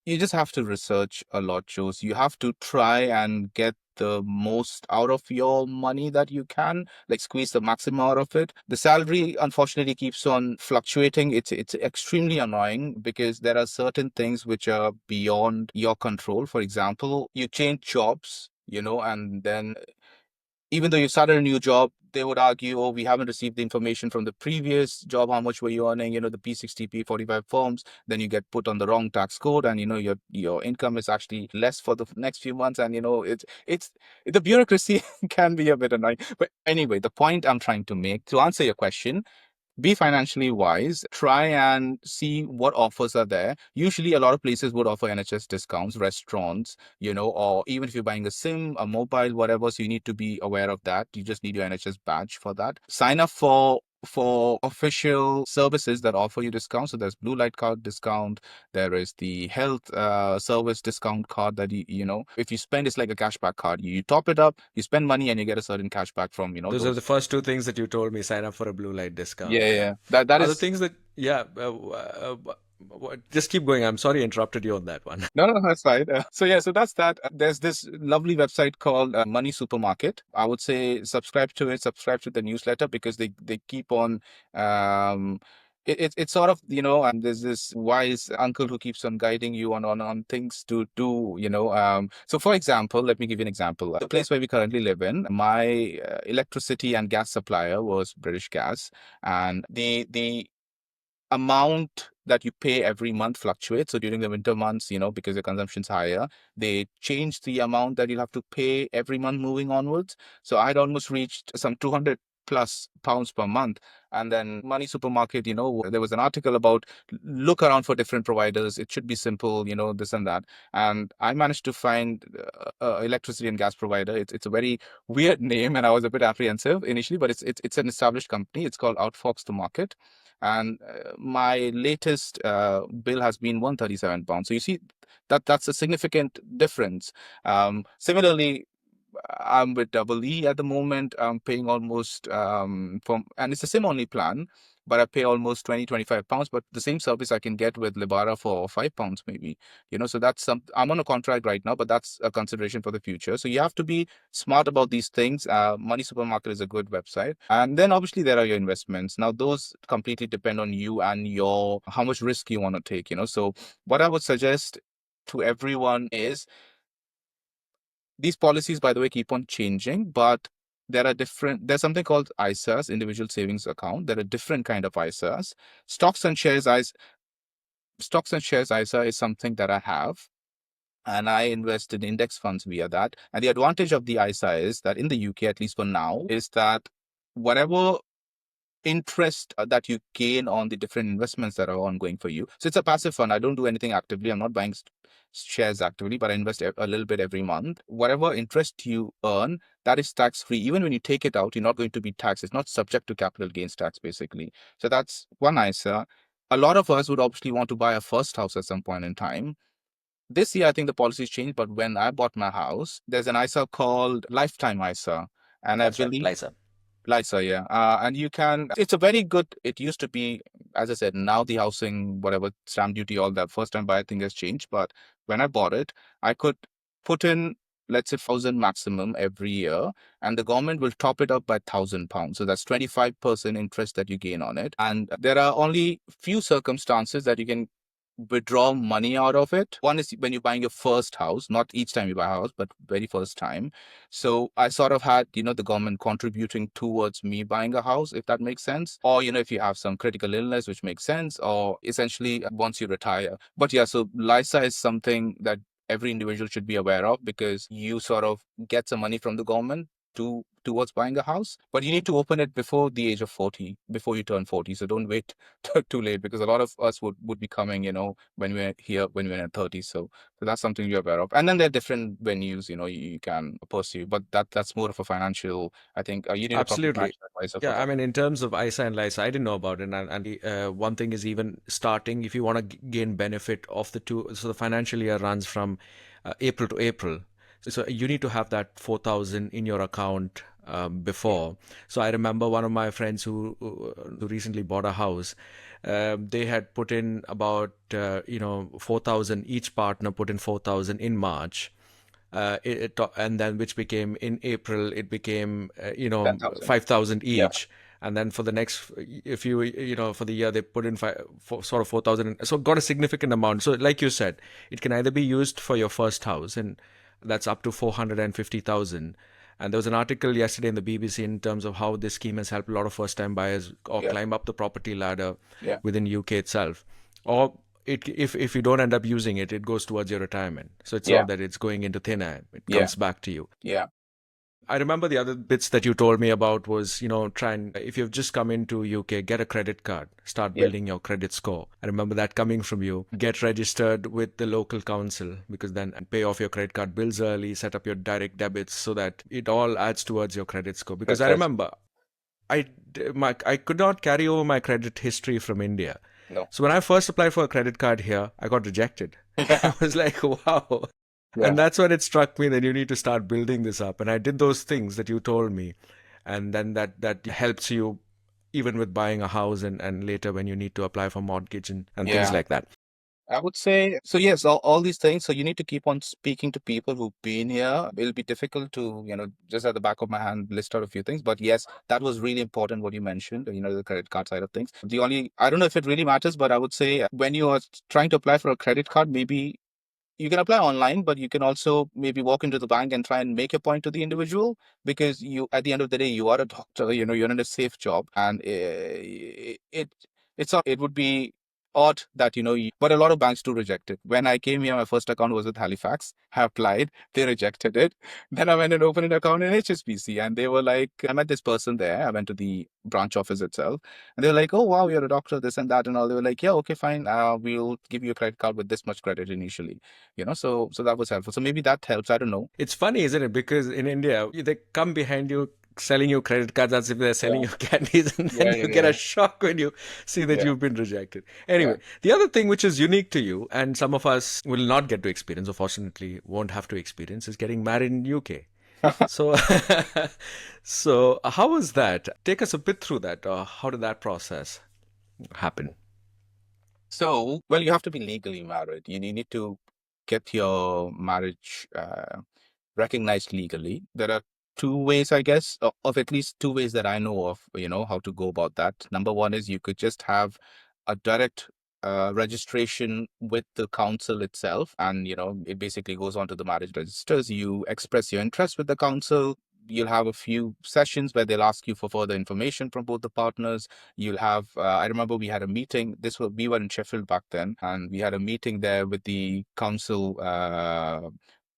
you just have to research a lot, Jules. You have to try and get the most out of your money that you can, like squeeze the maximum out of it. The salary, unfortunately, keeps on fluctuating. It's extremely annoying because there are certain things which are beyond your control. For example, you change jobs, and then even though you started a new job, they would argue, oh, we haven't received the information from the previous job. How much were you earning? The P60, P45 forms. Then you get put on the wrong tax code, and your income is actually less for the next few months. And it's the bureaucracy can be a bit annoying. But anyway, the point I'm trying to make to answer your question, be financially wise, try and see what offers are there. Usually a lot of places would offer NHS discounts, restaurants, or even if you're buying a sim, a mobile, whatever, so you need to be aware of that. You just need your NHS badge for that. Sign up for official services that offer you discounts. So there's blue light card discount. There is the health service discount card that if you spend, it's like a cashback card. You top it up, you spend money, and you get a certain cashback from Those are those. the first two things that you told me. Sign up for a blue light Yeah, discount. yeah, Yeah. yeah. That Other is. things that, yeah. Just keep going. I'm sorry I interrupted you on that one. No, no, that's fine. So yeah, so that's that. There's this lovely website called Money Supermarket. I would say subscribe to it, subscribe to the newsletter because they keep on um, it's sort of, there's this wise uncle who keeps on guiding you on things to do, so for example, let me give you an example. The place where we currently live in, my electricity and gas supplier was British Gas, and the amount that you pay every month fluctuates. So during the winter months, because your consumption's higher, they change the amount that you'll have to pay every month moving onwards. So I'd almost reached some 200 plus pounds per month. And then Money Supermarket, there was an article about look around for different providers. It should be simple, this and that. And I managed to find electricity and gas provider. It's a very weird name, and I was a bit apprehensive initially, but it's an established company. It's called Outfox the Market. And my latest bill has been £137. So you see that's a significant difference. Similarly, I'm with Double E at the moment. I'm paying almost and it's a SIM only plan, but I pay almost 25 pounds. But the same service I can get with Libara for £5 maybe. So that's I'm on a contract right now, but that's a consideration for the future. So you have to be smart about these things. Money Supermarket is a good website. And then obviously there are your investments. Now those completely depend on you and your how much risk you want to take, So what I would suggest to everyone is these policies, by the way, keep on changing, but there's something called ISAs, individual savings account. There are different kind of ISAs. Stocks and shares ISA is something that I have, and I invest in index funds via that. And the advantage of the ISA is that in the UK, at least for now, is that whatever interest that you gain on the different investments that are ongoing for you. So it's a passive fund. I don't do anything actively. I'm not buying shares actively, but I invest a little bit every month. Whatever interest you earn, that is tax free. Even when you take it out, you're not going to be taxed. It's not subject to capital gains tax, basically. So that's one ISA. A lot of us would obviously want to buy a first house at some point in time. This year, I think the policies changed, but when I bought my house, there's an ISA called Lifetime ISA. And That's I right, believe Liza. Liza, yeah. And it's a very good, it used to be, as I said, now the housing, whatever, stamp duty, all that first time buyer thing has changed. But when I bought it, I could put in, let's say, 1,000 maximum every year, and the government will top it up by £1,000. So that's 25% interest that you gain on it. And there are only few circumstances that you can withdraw money out of it. One is when you're buying your first house, not each time you buy a house, but very first time. So I sort of had, the government contributing towards me buying a house, if that makes sense. Or, if you have some critical illness, which makes sense, or essentially once you retire. But yeah, so LISA is something that every individual should be aware of, because you sort of get some money from the government towards buying a house, but you need to open it before the age of 40, before you turn 40. So don't wait too late, because a lot of us would be coming, when we're here, when we're in our 30s. So that's something you're aware of. And then there are different venues, you can pursue, but that's more of a financial, I think, you need a proper Absolutely. financial advisor for Yeah, I that. mean, in terms of ISA and LISA, I didn't know about it. And one thing is even starting, if you want to gain benefit of the two, so the financial year runs from April to April. So you need to have that 4,000 in your account before. So I remember one of my friends who recently bought a house. They had put in about 4,000. Each partner put in 4,000 in March. And then which became in April, it became 10,000. 5,000 Yeah. each. And then for the next, if for the year, they put in sort of 4,000. So got a significant amount. So like you said, it can either be used for your first house, and that's up to 450,000. And there was an article yesterday in the BBC in terms of how this scheme has helped a lot of first-time buyers or Yeah. climb up the property ladder Yeah. within UK itself. Or if you don't end up using it, it goes towards your retirement. So it's Yeah. not that it's going into thin air. It Yeah. comes back to you. Yeah. I remember the other bits that you told me about was, try and, if you've just come into UK, get a credit card, start Yeah. building your credit score. I remember that coming from you. Get registered with the local council, because then pay off your credit card bills early, set up your direct debits so that it all adds towards your credit score. Because I That's remember I could not carry over my credit history from India. no. So when I first applied for a credit card here, I got rejected. I was like, wow. Yeah. And that's when it struck me that you need to start building this up. And I did those things that you told me. And then that helps you even with buying a house and later when you need to apply for mortgage and things Yeah. like that. I would say so. Yes, all these things. So you need to keep on speaking to people who've been here. It'll be difficult to, just at the back of my hand list out a few things. But yes, that was really important what you mentioned. The credit card side of things. I don't know if it really matters, but I would say when you are trying to apply for a credit card, maybe you can apply online, but you can also maybe walk into the bank and try and make a point to the individual, because you, at the end of the day, you are a doctor. You're in a safe job, and it would be odd that but a lot of banks do reject it. When I came here, my first account was with Halifax. I applied, they rejected it. Then I went and opened an account in HSBC, and they were like, I met this person there. I went to the branch office itself, and they were like, "Oh wow, you're a doctor, this and that and all." They were like, "Yeah, okay, fine. We'll give you a credit card with this much credit initially." So that was helpful. So maybe that helps. I don't know. It's funny, isn't it? Because in India, they come behind you selling you credit cards as if they're selling Yeah, you candies, and then yeah, you yeah, get a yeah, shock when you see that yeah, you've been rejected. yeah. Anyway, the other thing which is unique to you, and some of us will not get to experience, or fortunately won't have to experience, is getting married in UK. So, so how was that? Take us a bit through that. How did that process happen? So, well, you have to be legally married. You need to get your marriage recognized legally. There are two ways, I guess, of at least two ways that I know of, how to go about that. Number one is you could just have a direct registration with the council itself. And, it basically goes on to the marriage registers. You express your interest with the council. You'll have a few sessions where they'll ask you for further information from both the partners. You'll have, I remember we had a meeting. We were in Sheffield back then, and we had a meeting there with the council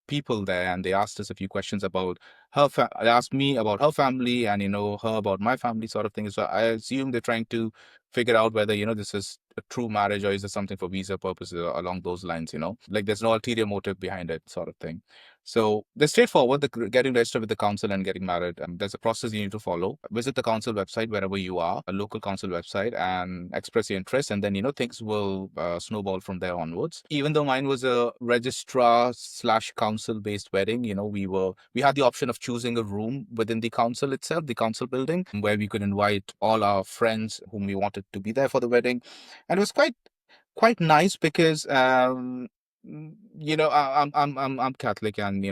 people there, and they asked us a few questions about they asked me about her family, and her about my family, sort of thing. So I assume they're trying to figure out whether this is a true marriage, or is it something for visa purposes, or along those lines. Like there's no ulterior motive behind it, sort of thing. So they're straightforward. Getting registered with the council and getting married, there's a process you need to follow. Visit the council website wherever you are, a local council website, and express your interest, and then things will snowball from there onwards. Even though mine was a registrar slash council based wedding, we had the option of choosing a room within the council itself, the council building, where we could invite all our friends whom we wanted to be there for the wedding. And it was quite nice because I'm Catholic, and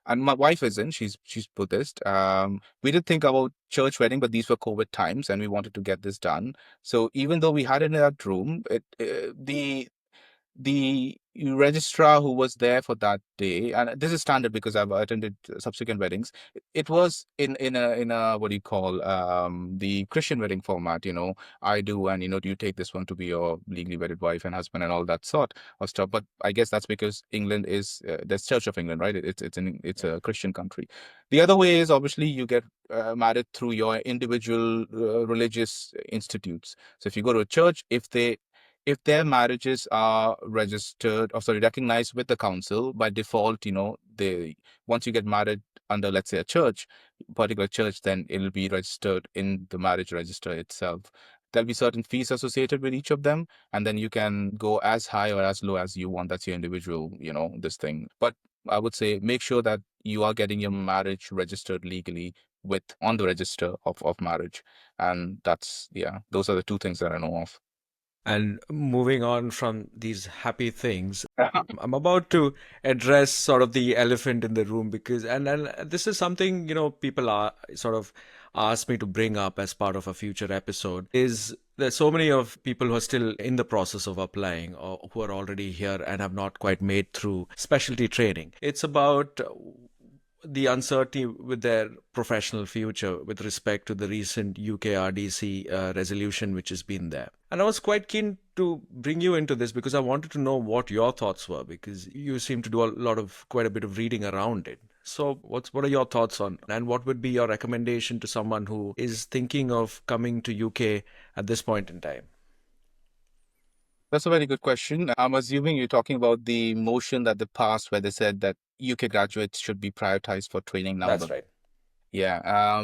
and my wife isn't. She's Buddhist. We did think about church wedding, but these were COVID times, and we wanted to get this done. So even though we had it in that room, the registrar who was there for that day, and this is standard because I've attended subsequent weddings. It was in a what do you call, the Christian wedding format. I do, and do you take this one to be your legally wedded wife and husband and all that sort of stuff. But I guess that's because England is there's Church of England, right? It's a Christian country. The other way is obviously you get married through your individual religious institutes. So if you go to a church, if their marriages are registered, or sorry, recognized with the council by default, they once you get married under, let's say, a church, particular church, then it'll be registered in the marriage register itself. There'll be certain fees associated with each of them, and then you can go as high or as low as you want. That's your individual, this thing. But I would say make sure that you are getting your marriage registered legally with on the register of marriage. And those are the two things that I know of. And moving on from these happy things, I'm about to address sort of the elephant in the room, because and this is something people are sort of asked me to bring up as part of a future episode. Is there's so many of people who are still in the process of applying, or who are already here and have not quite made through specialty training. It's about the uncertainty with their professional future with respect to the recent UKRDC resolution which has been there. And I was quite keen to bring you into this because I wanted to know what your thoughts were, because you seem to do quite a bit of reading around it. So what are your thoughts on, and what would be your recommendation to someone who is thinking of coming to UK at this point in time? That's a very good question. I'm assuming you're talking about the motion that they passed where they said that UK graduates should be prioritized for training now. That's right. Yeah.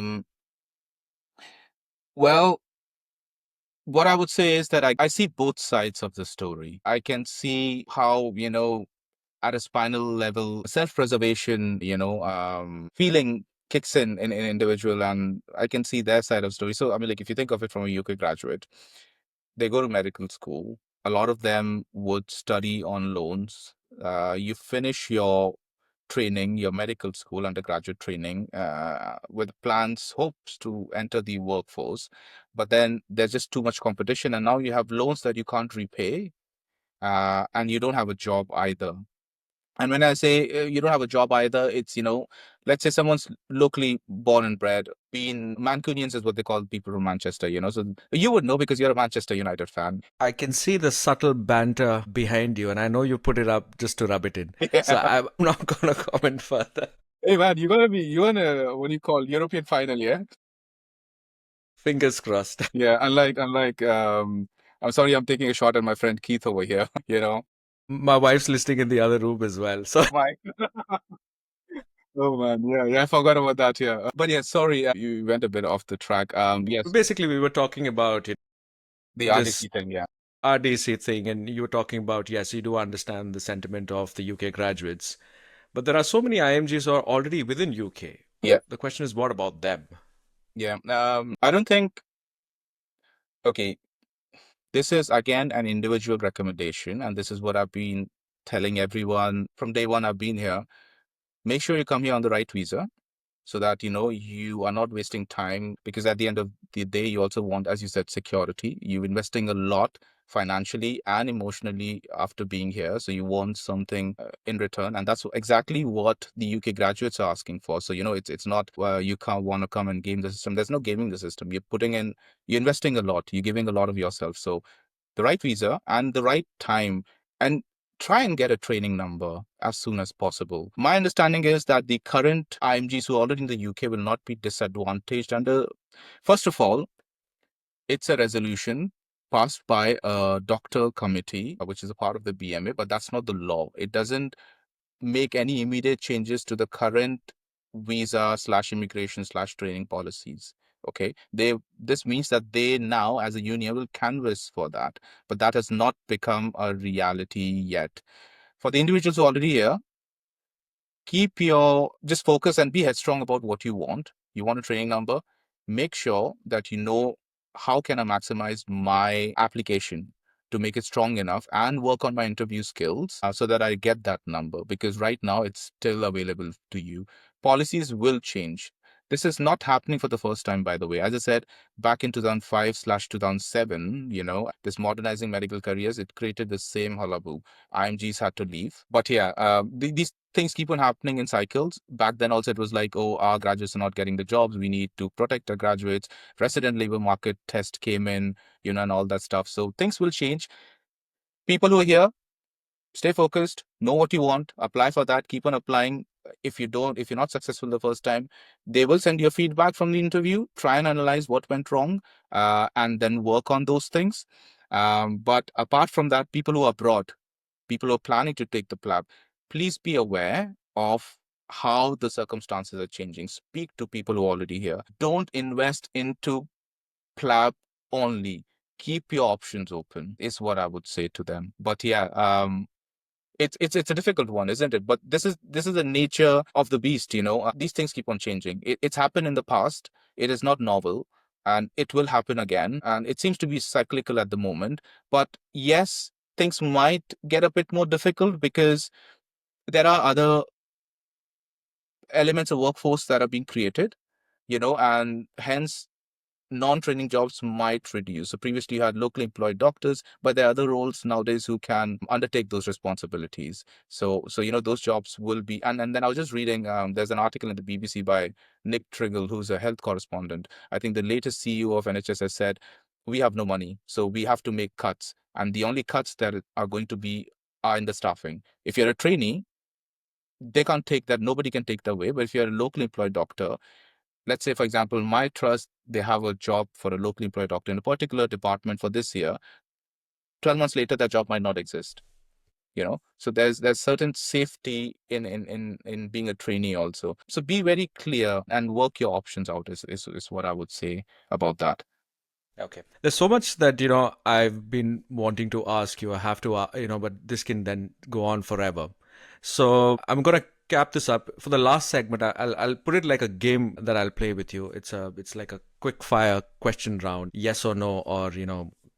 Well, what I would say is that I see both sides of the story. I can see how, at a spinal level, self-preservation, feeling kicks in an individual, and I can see their side of the story. So, I mean, like, if you think of it from a UK graduate, they go to medical school. a lot of them would study on loans. You finish your training, your medical school, undergraduate training, with plans, hopes to enter the workforce. But then there's just too much competition, and now you have loans that you can't repay, and you don't have a job either. And when I say you don't have a job either, it's, let's say someone's locally born and bred, being Mancunians is what they call people from Manchester, so you would know because you're a Manchester United fan. I can see the subtle banter behind you, and I know you put it up just to rub it in. So Yeah. I'm not going to comment further. Hey man, you wanna what do you call European final, yeah? Fingers crossed. Yeah, unlike I'm sorry, I'm taking a shot at my friend Keith over here, My wife's listening in the other room as well. So My Oh man, yeah, I forgot about that. Yeah, but yeah, sorry, you went a bit off the track. Yes, basically, we were talking about the this RDC thing. Yeah, RDC thing, and you were talking about, yes, you do understand the sentiment of the UK graduates, but there are so many IMGs who are already within UK. yeah, The question is, what about them? yeah. I don't think. Okay, this is again an individual recommendation, and this is what I've been telling everyone from day one I've been here. Make sure you come here on the right visa, so that you are not wasting time, because at the end of the day you also want, as you said, security. You're investing a lot financially and emotionally after being here, so you want something in return, and that's exactly what the UK graduates are asking for. So it's not you can't want to come and game the system. There's no gaming the system. You're investing a lot, you're giving a lot of yourself. So the right visa and the right time, and try and get a training number as soon as possible. My understanding is that the current IMGs who are already in the UK will not be disadvantaged under, first of all, it's a resolution passed by a doctor committee, which is a part of the BMA, but that's not the law. It doesn't make any immediate changes to the current visa slash immigration slash training policies. Okay, this means that they now, as a union, will canvas for that, but that has not become a reality yet. For the individuals who are already here, keep your just focus and be headstrong about what you want. You want a training number. Make sure that you know how can I maximize my application to make it strong enough, and work on my interview skills, so that I get that number, because right now it's still available to you. Policies will change. This is not happening for the first time, by the way. As I said, back in 2005/2007, this modernizing medical careers, it created the same hullabaloo. IMGs had to leave. But yeah, these things keep on happening in cycles. Back then also it was like, oh, our graduates are not getting the jobs. We need to protect our graduates. Resident labor market test came in, and all that stuff. So things will change. People who are here, stay focused, know what you want, apply for that, keep on applying. If you're not successful the first time, they will send you feedback from the interview, try and analyze what went wrong, and then work on those things. But apart from that, people who are abroad, people who are planning to take the PLAB, please be aware of how the circumstances are changing. Speak to people who are already here. Don't invest into PLAB only. Keep your options open, is what I would say to them. But yeah, it's a difficult one, isn't it? But this is the nature of the beast. These things keep on changing. It's happened in the past. It is not novel, and it will happen again. And it seems to be cyclical at the moment. But yes, things might get a bit more difficult because there are other elements of workforce that are being created. And hence non-training jobs might reduce. So previously you had locally employed doctors, but there are other roles nowadays who can undertake those responsibilities. So those jobs will be. And then I was just reading. There's an article in the BBC by Nick Triggle, who's a health correspondent. I think the latest CEO of NHS has said, we have no money, so we have to make cuts, and the only cuts that are going to be are in the staffing. If you're a trainee, they can't take that. Nobody can take that away. But if you're a locally employed doctor, let's say, for example, my trust, they have a job for a locally employed doctor in a particular department for this year. 12 months later, that job might not exist. So there's certain safety in being a trainee also. So be very clear and work your options out is what I would say about that. Okay. There's so much that, I've been wanting to ask you. I have to, but this can then go on forever. So I'm going to cap this up. For the last segment, I'll put it like a game that I'll play with you. It's like a quick fire question round, yes or no, or,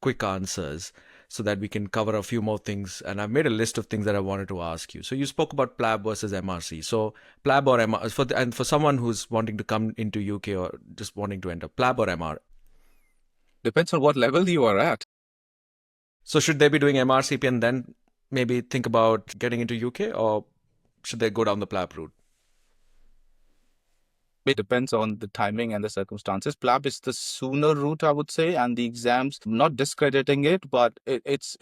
quick answers. so that we can cover a few more things. And I've made a list of things that I wanted to ask you. So you spoke about PLAB versus MRC. So PLAB or MR and for someone who's wanting to come into UK or just wanting to enter, PLAB or MR. Depends on what level you are at. So should they be doing MRCP and then maybe think about getting into UK, or should they go down the PLAB route? It depends on the timing and the circumstances. PLAB is the sooner route, I would say, and the exams, not discrediting it, but it's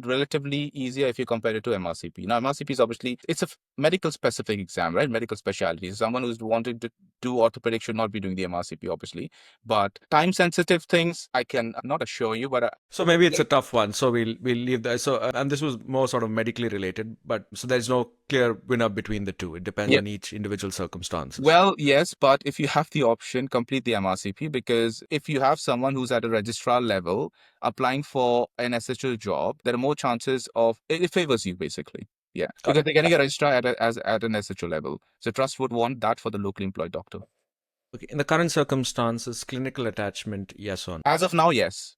relatively easier if you compare it to MRCP. Now, MRCP is obviously, it's a medical specific exam, right? Medical specialty. Someone who's wanting to do orthopedic should not be doing the MRCP, obviously. But time sensitive things, I can not assure you, but So maybe it's a tough one. So we'll leave that. So and this was more sort of medically related, but so there's no clear winner between the two. It depends yeah. on each individual circumstances. Well, yes, but if you have the option, complete the MRCP, because if you have someone who's at a registrar level applying for an SHL job, there are more chances of it favors you basically. Yeah, Got because it. they're getting a registrar at an SHO level. So trust would want that for the locally employed doctor. Okay. In the current circumstances, clinical attachment, yes or no? As of now, yes.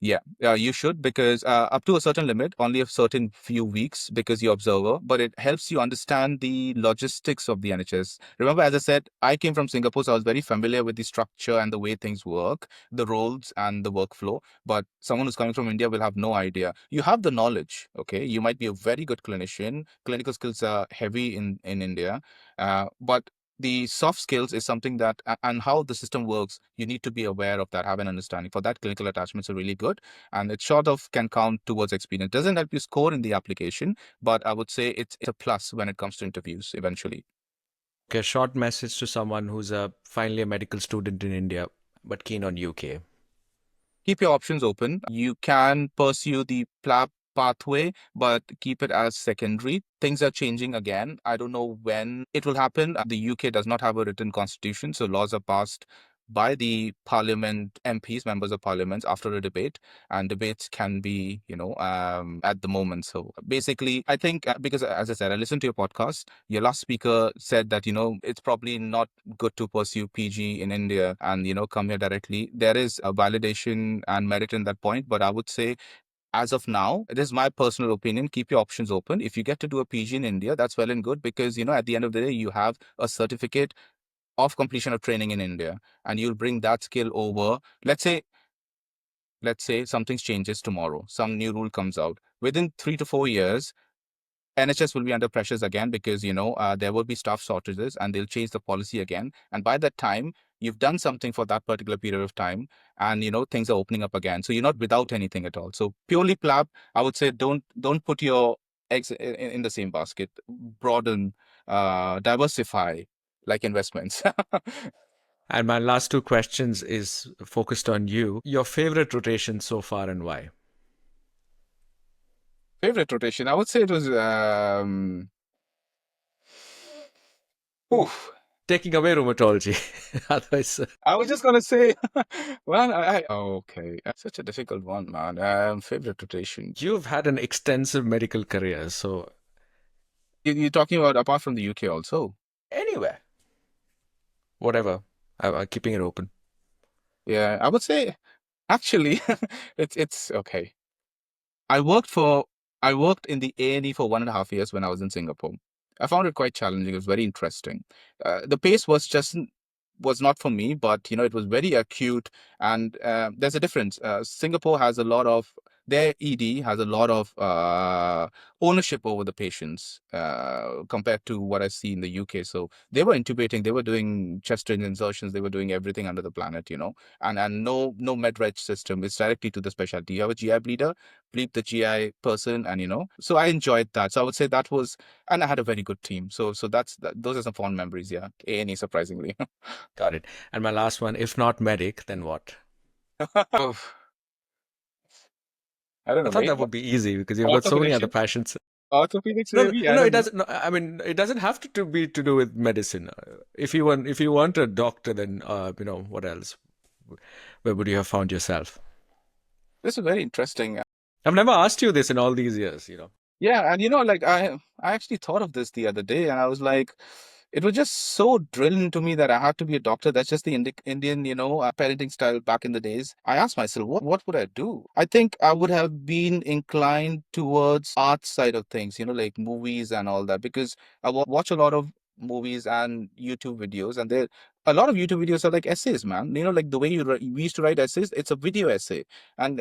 Yeah, you should, because up to a certain limit, only a certain few weeks, because you're observer, but it helps you understand the logistics of the NHS. Remember, as I said, I came from Singapore, so I was very familiar with the structure and the way things work, the roles and the workflow. But someone who's coming from India will have no idea. You have the knowledge, okay? You might be a very good clinician. Clinical skills are heavy in India, but the soft skills is something that and how the system works, you need to be aware of that, have an understanding. For that, clinical attachments are really good, and it sort of can count towards experience. Doesn't help you score in the application, but I would say it's a plus when it comes to interviews eventually. Okay, a short message to someone who's finally a medical student in India but keen on UK. Keep your options open. You can pursue the PLAB pathway, but keep it as secondary. Things are changing again. I don't know when it will happen. The UK does not have a written constitution, so laws are passed by the parliament MPs, members of parliament, after a debate, and debates can be, at the moment. So basically, I think because, as I said, I listened to your podcast. Your last speaker said that it's probably not good to pursue PG in India and come here directly. There is a validation and merit in that point, but I would say, as of now, it is my personal opinion, keep your options open. If you get to do a PG in India, that's well and good, because at the end of the day, you have a certificate of completion of training in India, and you'll bring that skill over. Let's say something changes tomorrow, some new rule comes out. Within 3 to 4 years, NHS will be under pressures again, because there will be staff shortages, and they'll change the policy again. And by that time, you've done something for that particular period of time, and things are opening up again. So you're not without anything at all. So purely PLAB, I would say, don't put your eggs in the same basket. Broaden, diversify, like investments. And my last two questions is focused on you. Your favorite rotation so far and why? Favorite rotation, I would say it was oof. Taking away rheumatology. Otherwise, I was just gonna say, well, okay, that's such a difficult one, man. Favorite rotation. you've had an extensive medical career, so You're talking about apart from the UK also? anywhere, whatever. I'm keeping it open. Yeah, I would say actually, it's okay. I worked for I worked in the A&E for 1.5 years when I was in Singapore. I found it quite challenging. It was very interesting. The pace was not for me, but it was very acute, and there's a difference. Singapore has a lot of their ED has a lot of ownership over the patients compared to what I see in the UK. So they were intubating, they were doing chest range insertions, they were doing everything under the planet, and no med reg system. It's directly to the specialty. You have a GI bleeder, bleed the GI person, and so I enjoyed that. So I would say that was, and I had a very good team. So those are some fond memories. Yeah, A&E, surprisingly. Got it. And my last one, if not medic, then what? Oof. I don't I know, thought mate. that would be easy because you've got so many other Orthopedics, passions. orthopedics, No, maybe. no, I no, it don't know. doesn't. No, I mean, it doesn't have to be to do with medicine. If you want a doctor, then what else? Where would you have found yourself? This is very interesting. I've never asked you this in all these years. Yeah, and like I actually thought of this the other day, and I was like, it was just so drilled into me that I had to be a doctor. That's just the Indian, parenting style back in the days. I asked myself, what would I do? I think I would have been inclined towards art side of things, like movies and all that, because I watch a lot of movies and YouTube videos, and there a lot of YouTube videos are like essays, man. Like the way we used to write essays, it's a video essay, and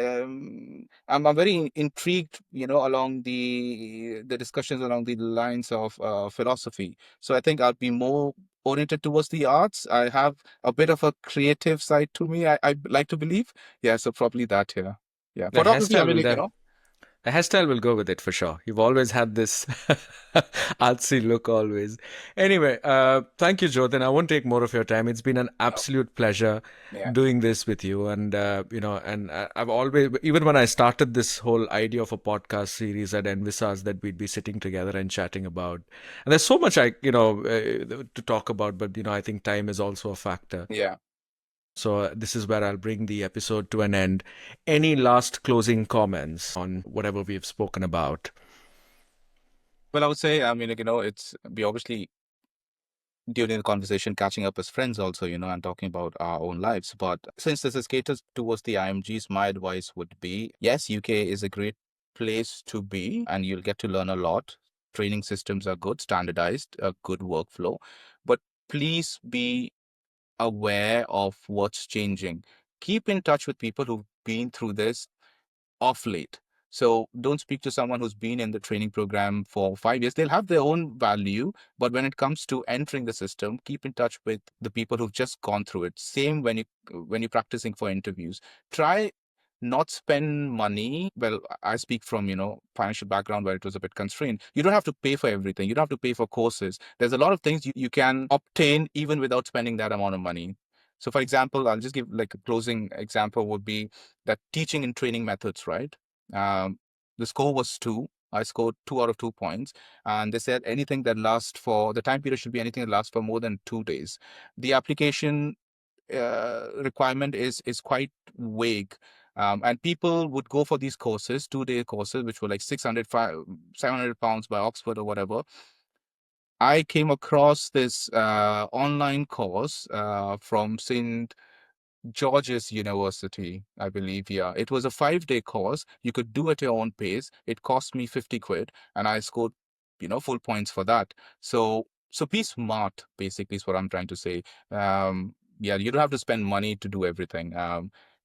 I'm very intrigued, along the discussions along the lines of philosophy. So I think I'll be more oriented towards the arts. I have a bit of a creative side to me. I like to believe. Yeah, so probably that here. Yeah, The photography. I hairstyle will really, def- The hairstyle will go with it for sure. You've always had this artsy look always. Anyway, thank you, Jyotin. I won't take more of your time. It's been an no, absolute pleasure yeah, doing this with you. And, I've always, even when I started this whole idea of a podcast series, I'd envisaged that we'd be sitting together and chatting about. And there's so much to talk about, but, I think time is also a factor. yeah. So this is where I'll bring the episode to an end. Any last closing comments on whatever we've spoken about? Well, I would say, I mean, it's we obviously during the conversation catching up as friends also, and talking about our own lives. But since this is catered towards the IMGs, my advice would be, yes, UK is a great place to be, and you'll get to learn a lot. Training systems are good, standardized, a good workflow. But please be aware of what's changing. Keep in touch with people who've been through this off late. So don't speak to someone who's been in the training program for 5 years. They'll have their own value, but when it comes to entering the system, keep in touch with the people who've just gone through it. Same when you're practicing for interviews. Try not spend money. Well, I speak from, financial background where it was a bit constrained. You don't have to pay for everything. You don't have to pay for courses. There's a lot of things you can obtain even without spending that amount of money. So for example, I'll just give like a closing example would be that teaching and training methods, right? The score was 2. I scored 2 out of 2 points. And they said anything that lasts for the time period should be anything that lasts for more than 2 days. The application requirement is quite vague. And people would go for these courses, 2-day courses, which were like 700 pounds by Oxford or whatever. I came across this online course from St. George's University, I believe. Yeah, it was a 5-day course. You could do at your own pace. It cost me 50 quid, and I scored, full points for that. So be smart, basically, is what I'm trying to say. Yeah, you don't have to spend money to do everything.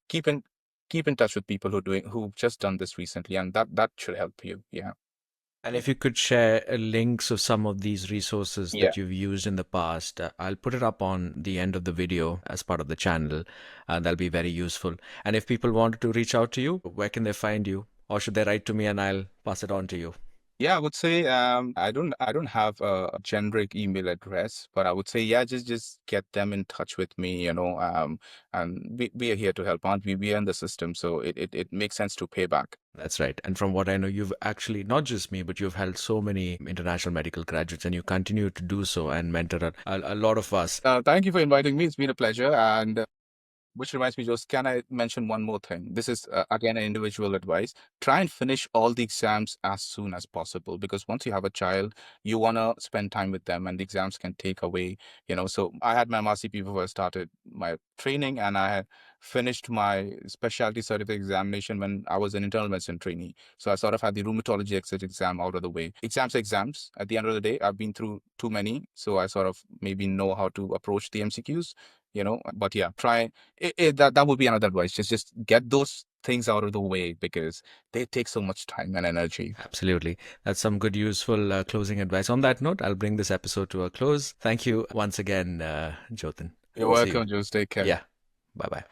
Keep in keep in touch with people who've just done this recently, and that should help you. Yeah. And if you could share links of some of these resources Yeah. that you've used in the past, I'll put it up on the end of the video as part of the channel. That'll be very useful. And if people wanted to reach out to you, where can they find you? Or should they write to me and I'll pass it on to you? Yeah, I would say I don't have a generic email address, but I would say, yeah, just get them in touch with me, and we are here to help, aren't we? We are in the system, so it makes sense to pay back. That's right. And from what I know, you've actually, not just me, but you've helped so many international medical graduates and you continue to do so and mentor a lot of us. Thank you for inviting me. It's been a pleasure. And which reminds me, Jose, can I mention one more thing? This is, again, an individual advice. Try and finish all the exams as soon as possible, because once you have a child, you want to spend time with them, and the exams can take away, So I had my MRCP before I started my training, and I had finished my specialty certificate examination when I was an internal medicine trainee. So I sort of had the rheumatology exit exam out of the way. Exams are exams. At the end of the day, I've been through too many, so I sort of maybe know how to approach the MCQs. But yeah, try that would be another advice. Just get those things out of the way, because they take so much time and energy. Absolutely. That's some good, useful closing advice. On that note, I'll bring this episode to a close. Thank you once again, Jyotin. You're See you. welcome. Just take care. Yeah. Bye bye.